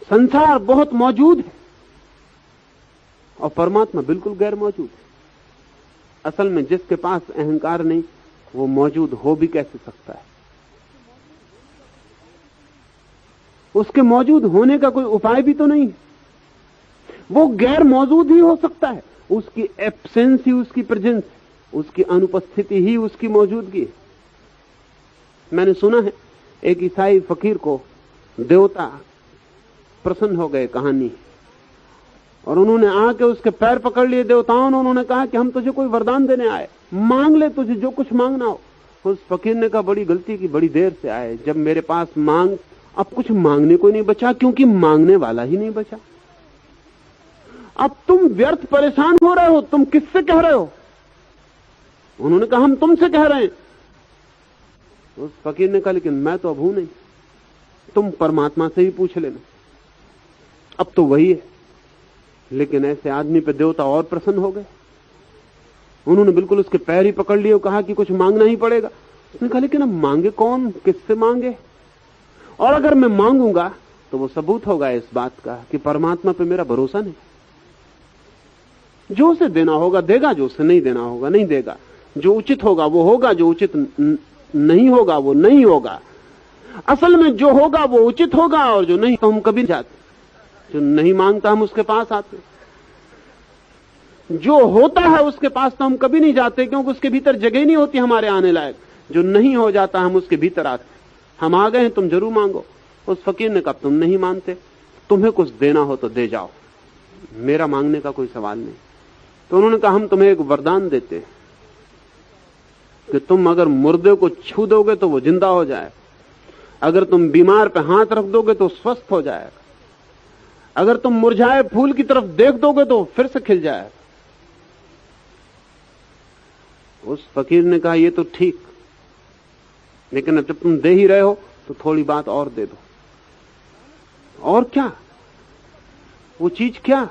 संसार बहुत मौजूद है और परमात्मा बिल्कुल गैर मौजूद है। असल में जिसके पास अहंकार नहीं, वो मौजूद हो भी कैसे सकता है? उसके मौजूद होने का कोई उपाय भी तो नहीं है। वो गैर मौजूद ही हो सकता है। उसकी एब्सेंस ही उसकी प्रेजेंस, उसकी अनुपस्थिति ही उसकी मौजूदगी है। मैंने सुना है एक ईसाई फकीर को देवता प्रसन्न हो गए, कहानी, और उन्होंने आके उसके पैर पकड़ लिए देवताओं ने। उन्होंने कहा कि हम तुझे कोई वरदान देने आए, मांग ले, तुझे जो कुछ मांगना हो। उस फकीर ने कहा बड़ी गलती की, बड़ी देर से आए, जब मेरे पास मांग, अब कुछ मांगने को नहीं बचा, क्योंकि मांगने वाला ही नहीं बचा। अब तुम व्यर्थ परेशान हो रहे हो, तुम किससे कह रहे हो? उन्होंने कहा हम तुमसे कह रहे हैं। उस फकीर ने कहा लेकिन मैं तो अब हूं नहीं, तुम परमात्मा से ही पूछ लेना, अब तो वही है। लेकिन ऐसे आदमी पे देवता और प्रसन्न हो गए। उन्होंने बिल्कुल उसके पैर ही पकड़ लिए और कहा कि कुछ मांगना ही पड़ेगा। उसने कहा लेकिन अब मांगे कौन, किससे मांगे? और अगर मैं मांगूंगा तो वो सबूत होगा इस बात का कि परमात्मा पे मेरा भरोसा नहीं। जो उसे देना होगा देगा, जो उसे नहीं देना होगा नहीं देगा। जो उचित होगा वो होगा, जो उचित नहीं होगा वो नहीं होगा। असल में जो होगा वो उचित होगा और जो नहीं तो हम कभी जाते, जो नहीं मांगता हम उसके पास आते। जो होता है उसके पास तो हम कभी नहीं जाते, क्योंकि उसके भीतर जगह नहीं होती हमारे आने लायक। जो नहीं हो जाता हम उसके भीतर आते। हम आ गए हैं, तुम जरूर मांगो। उस फकीर ने कहा तुम नहीं मानते, तुम्हें कुछ देना हो तो दे जाओ, मेरा मांगने का कोई सवाल नहीं। तो उन्होंने कहा हम तुम्हें एक वरदान देते हैं कि तुम अगर मुर्दे को छू दोगे तो वो जिंदा हो जाए, अगर तुम बीमार पे हाथ रख दोगे तो स्वस्थ हो जाएगा, अगर तुम मुरझाए फूल की तरफ देख दोगे तो फिर से खिल जाएगा। उस फकीर ने कहा ये तो ठीक, लेकिन अब जब तुम दे ही रहे हो तो थोड़ी बात और दे दो। और क्या? वो चीज क्या?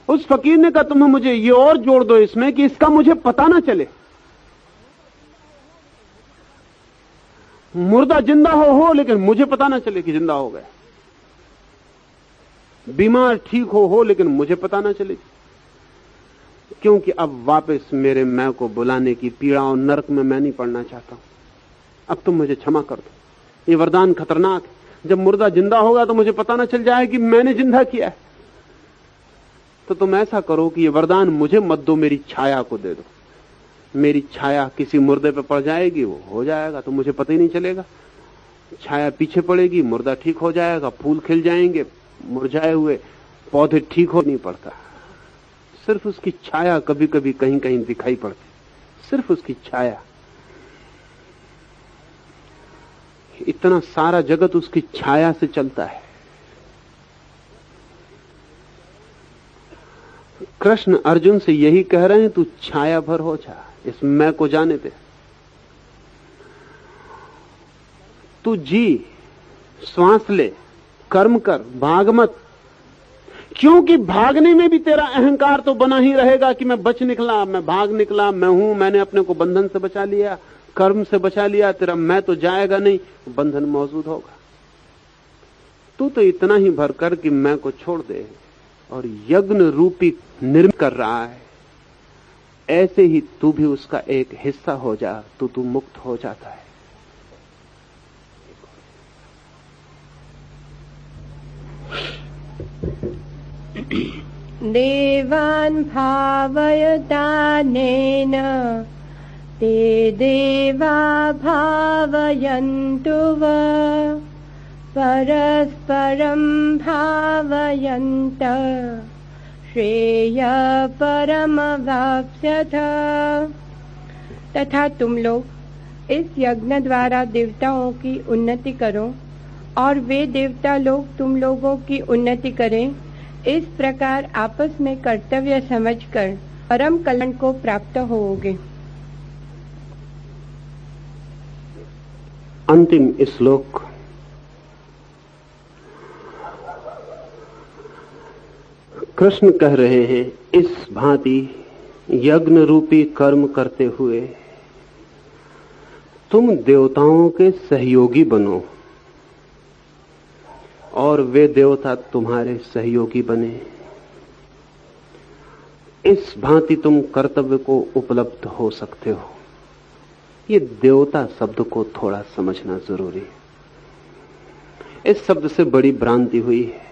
उस फकीर ने कहा तुम्हें मुझे ये और जोड़ दो इसमें कि इसका मुझे पता ना चले। मुर्दा जिंदा हो लेकिन मुझे पता ना चले कि जिंदा हो गया। बीमार ठीक हो लेकिन मुझे पता ना चले, क्योंकि अब वापस मेरे मैं को बुलाने की पीड़ा और नरक में मैं नहीं पड़ना चाहता हूं। अब तुम मुझे क्षमा कर दो। ये वरदान खतरनाक है। जब मुर्दा जिंदा होगा तो मुझे पता ना चल जाए कि मैंने जिंदा किया है। तो तुम ऐसा करो कि ये वरदान मुझे मत दो, मेरी छाया को दे दो। मेरी छाया किसी मुर्दे पे पड़ जाएगी, वो हो जाएगा तो मुझे पता ही नहीं चलेगा। छाया पीछे पड़ेगी, मुर्दा ठीक हो जाएगा, फूल खिल जाएंगे, मुरझाए हुए पौधे ठीक हो नहीं पड़ता। सिर्फ उसकी छाया कभी कभी कहीं कहीं दिखाई पड़ती, सिर्फ उसकी छाया। इतना सारा जगत उसकी छाया से चलता है। कृष्ण अर्जुन से यही कह रहे हैं, तू छाया भर हो जा, इस मैं को जाने दे। तू जी, श्वास ले, कर्म कर, भाग मत। क्योंकि भागने में भी तेरा अहंकार तो बना ही रहेगा कि मैं बच निकला, मैं भाग निकला, मैं हूं, मैंने अपने को बंधन से बचा लिया, कर्म से बचा लिया। तेरा मैं तो जाएगा नहीं, बंधन मौजूद होगा। तू तो इतना ही भर कर कि मैं को छोड़ दे और यज्ञ रूपी निर्मित कर रहा है। ऐसे ही तू भी उसका एक हिस्सा हो जा, तो तू मुक्त हो जाता है। देवान् भावयतानेन ते देवा भावयन्तु वा परस्परं भावयन्त श्रेय परमवाप्स्यथ। तथा तुम लोग इस यज्ञ द्वारा देवताओं की उन्नति करो और वे देवता लोग तुम लोगों की उन्नति करें। इस प्रकार आपस में कर्तव्य समझकर परम कल्याण को प्राप्त होोगे। अंतिम श्लोक कृष्ण कह रहे हैं, इस भांति यज्ञ रूपी कर्म करते हुए तुम देवताओं के सहयोगी बनो और वे देवता तुम्हारे सहयोगी बने। इस भांति तुम कर्तव्य को उपलब्ध हो सकते हो। ये देवता शब्द को थोड़ा समझना जरूरी है। इस शब्द से बड़ी भ्रांति हुई है।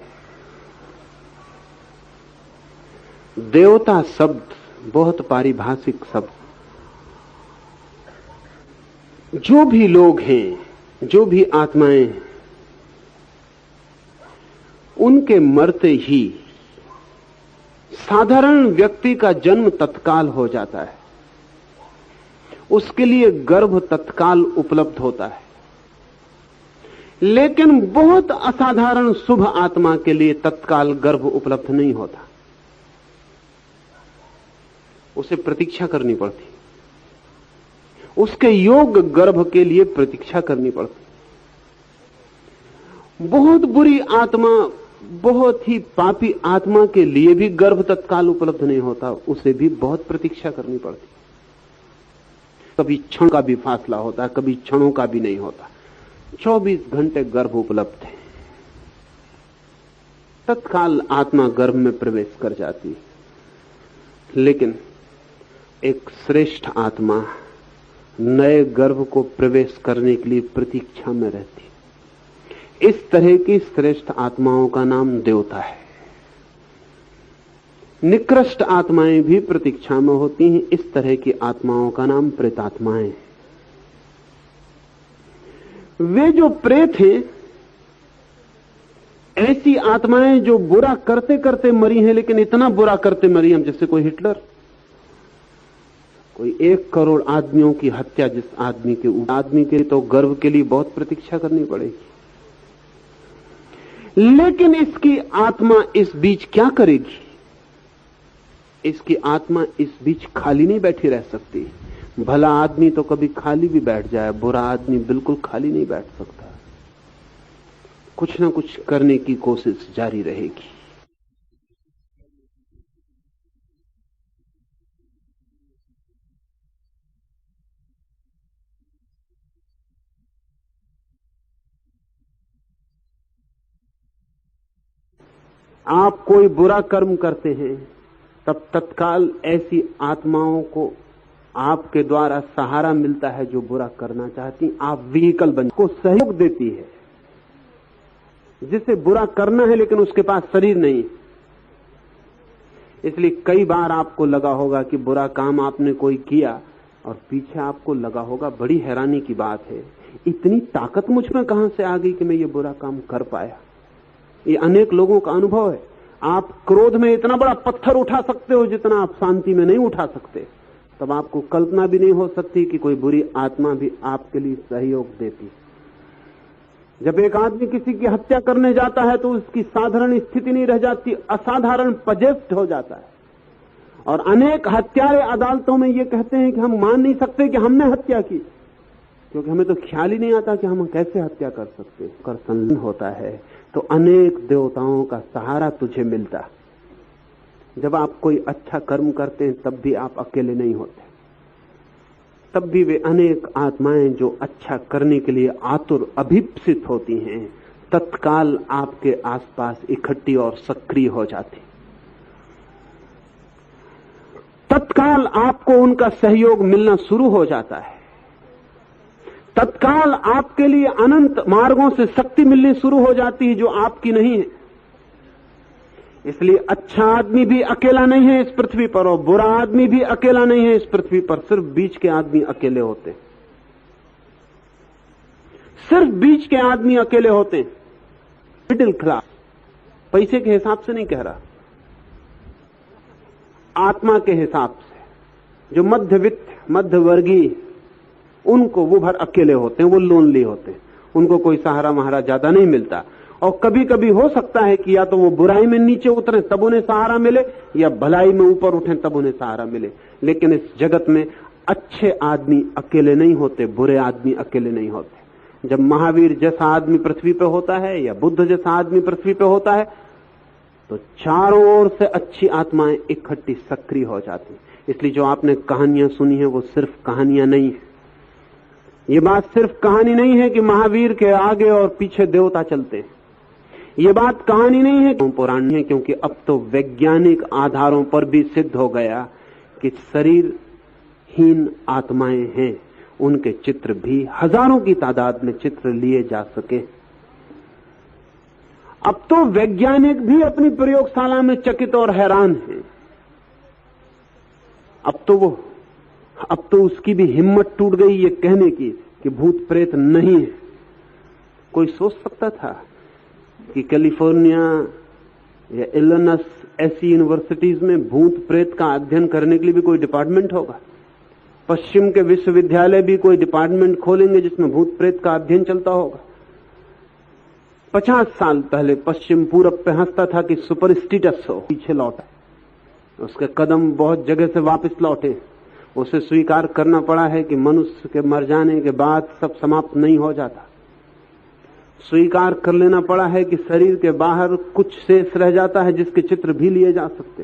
देवता शब्द बहुत पारिभाषिक शब्द। जो भी लोग हैं, जो भी आत्माएं हैं, उनके मरते ही साधारण व्यक्ति का जन्म तत्काल हो जाता है। उसके लिए गर्भ तत्काल उपलब्ध होता है। लेकिन बहुत असाधारण शुभ आत्मा के लिए तत्काल गर्भ उपलब्ध नहीं होता। उसे प्रतीक्षा करनी पड़ती। उसके योग गर्भ के लिए प्रतीक्षा करनी पड़ती। बहुत बुरी आत्मा, बहुत ही पापी आत्मा के लिए भी गर्भ तत्काल उपलब्ध नहीं होता। उसे भी बहुत प्रतीक्षा करनी पड़ती। कभी क्षण का भी फासला होता है, कभी क्षणों का भी नहीं होता। 24 घंटे गर्भ उपलब्ध है। तत्काल आत्मा गर्भ में प्रवेश कर जाती है। लेकिन एक श्रेष्ठ आत्मा नए गर्भ को प्रवेश करने के लिए प्रतीक्षा में रहती है। इस तरह की श्रेष्ठ आत्माओं का नाम देवता है। निकृष्ट आत्माएं भी प्रतीक्षा में होती हैं। इस तरह की आत्माओं का नाम प्रेतात्माएं। वे जो प्रेत हैं, ऐसी आत्माएं जो बुरा करते करते मरी हैं, लेकिन इतना बुरा करते मरी हम, जैसे कोई हिटलर, कोई 1 करोड़ आदमियों की हत्या जिस आदमी के लिए तो गर्भ के लिए बहुत प्रतीक्षा करनी पड़ेगी। लेकिन इसकी आत्मा इस बीच क्या करेगी? इसकी आत्मा इस बीच खाली नहीं बैठी रह सकती। भला आदमी तो कभी खाली भी बैठ जाए, बुरा आदमी बिल्कुल खाली नहीं बैठ सकता। कुछ ना कुछ करने की कोशिश जारी रहेगी। आप कोई बुरा कर्म करते हैं, तब तत्काल ऐसी आत्माओं को आपके द्वारा सहारा मिलता है जो बुरा करना चाहती। आप व्हीकल बन को सहयोग देती है। जिसे बुरा करना है लेकिन उसके पास शरीर नहीं, इसलिए कई बार आपको लगा होगा कि बुरा काम आपने कोई किया और पीछे आपको लगा होगा बड़ी हैरानी की बात है, इतनी ताकत मुझ में कहां से आ गई कि मैं ये बुरा काम कर पाया। ये अनेक लोगों का अनुभव है। आप क्रोध में इतना बड़ा पत्थर उठा सकते हो जितना आप शांति में नहीं उठा सकते। तब आपको कल्पना भी नहीं हो सकती कि कोई बुरी आत्मा भी आपके लिए सहयोग देती। जब एक आदमी किसी की हत्या करने जाता है तो उसकी साधारण स्थिति नहीं रह जाती, असाधारण पजेस्ट हो जाता है। और अनेक हत्यारे अदालतों में ये कहते हैं कि हम मान नहीं सकते कि हमने हत्या की, क्योंकि हमें तो ख्याल ही नहीं आता कि हम कैसे हत्या कर सकते। कर संलग्न होता है तो अनेक देवताओं का सहारा तुझे मिलता। जब आप कोई अच्छा कर्म करते हैं तब भी आप अकेले नहीं होते। तब भी वे अनेक आत्माएं जो अच्छा करने के लिए आतुर अभिप्सित होती हैं, तत्काल आपके आसपास इकट्ठी और सक्रिय हो जाती। तत्काल आपको उनका सहयोग मिलना शुरू हो जाता है। तत्काल आपके लिए अनंत मार्गों से शक्ति मिलनी शुरू हो जाती है जो आपकी नहीं है। इसलिए अच्छा आदमी भी अकेला नहीं है इस पृथ्वी पर और बुरा आदमी भी अकेला नहीं है इस पृथ्वी पर। सिर्फ बीच के आदमी अकेले होते हैं। सिर्फ बीच के आदमी अकेले होते हैं। मिडिल क्लास, पैसे के हिसाब से नहीं कह रहा, आत्मा के हिसाब से। जो मध्यवित्त मध्यवर्गीय, उनको वो भर अकेले होते हैं, वो लोनली होते हैं। उनको कोई सहारा महारा ज्यादा नहीं मिलता। और कभी कभी हो सकता है कि या तो वो बुराई में नीचे उतरे तब उन्हें सहारा मिले, या भलाई में ऊपर उठे तब उन्हें सहारा मिले। लेकिन इस जगत में अच्छे आदमी अकेले नहीं होते, बुरे आदमी अकेले नहीं होते। जब महावीर जैसा आदमी पृथ्वी पे होता है या बुद्ध जैसा आदमी पृथ्वी पे होता है तो चारों ओर से अच्छी आत्माएं इकट्ठी सक्रिय हो जाती। इसलिए जो आपने कहानियां सुनी है वो सिर्फ कहानियां नहीं है। ये बात सिर्फ कहानी नहीं है कि महावीर के आगे और पीछे देवता चलते हैं। ये बात कहानी नहीं है, पुरानी है, क्योंकि अब तो वैज्ञानिक आधारों पर भी सिद्ध हो गया कि शरीरहीन आत्माएं हैं, उनके चित्र भी हजारों की तादाद में चित्र लिए जा सके। अब तो वैज्ञानिक भी अपनी प्रयोगशाला में चकित और हैरान हैं। अब तो उसकी भी हिम्मत टूट गई ये कहने की कि भूत प्रेत नहीं है। कोई सोच सकता था कि कैलिफोर्निया या इलिनॉस ऐसी यूनिवर्सिटीज में भूत प्रेत का अध्ययन करने के लिए भी कोई डिपार्टमेंट होगा? पश्चिम के विश्वविद्यालय भी कोई डिपार्टमेंट खोलेंगे जिसमें भूत प्रेत का अध्ययन चलता होगा? 50 साल पहले पश्चिम पूरब पे हंसता था कि सुपरस्टिटस हो, पीछे लौटा, उसके कदम बहुत जगह से वापस लौटे। उसे स्वीकार करना पड़ा है कि मनुष्य के मर जाने के बाद सब समाप्त नहीं हो जाता। स्वीकार कर लेना पड़ा है कि शरीर के बाहर कुछ शेष रह जाता है जिसके चित्र भी लिए जा सकते।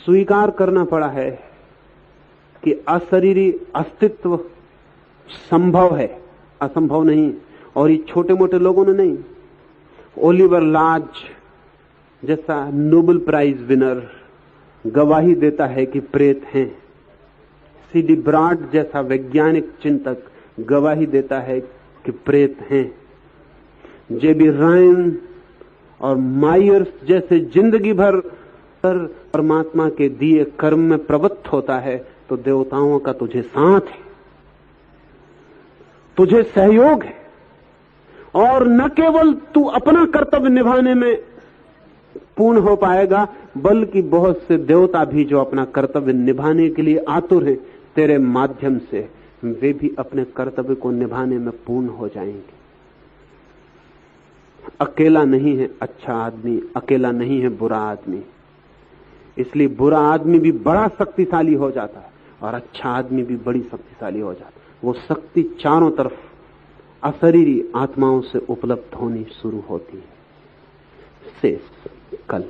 स्वीकार करना पड़ा है कि अशरीरी अस्तित्व संभव है, असंभव नहीं। और ये छोटे मोटे लोगों ने नहीं, ओलिवर लार्ज जैसा नोबेल प्राइज विनर गवाही देता है कि प्रेत हैं। सीडी ब्राड जैसा वैज्ञानिक चिंतक गवाही देता है कि प्रेत हैं। जेबी रायन और मायर्स जैसे जिंदगी भर परमात्मा के दिए कर्म में प्रवृत्त होता है तो देवताओं का तुझे साथ है, तुझे सहयोग है। और न केवल तू अपना कर्तव्य निभाने में पूर्ण हो पाएगा, बल्कि बहुत से देवता भी जो अपना कर्तव्य निभाने के लिए आतुर हैं, तेरे माध्यम से वे भी अपने कर्तव्य को निभाने में पूर्ण हो जाएंगे। अकेला नहीं है अच्छा आदमी, अकेला नहीं है बुरा आदमी। इसलिए बुरा आदमी भी बड़ा शक्तिशाली हो जाता है और अच्छा आदमी भी बड़ी शक्तिशाली हो जाता है। वो शक्ति चारों तरफ अशरीरी आत्माओं से उपलब्ध होनी शुरू होती है। शेष कल।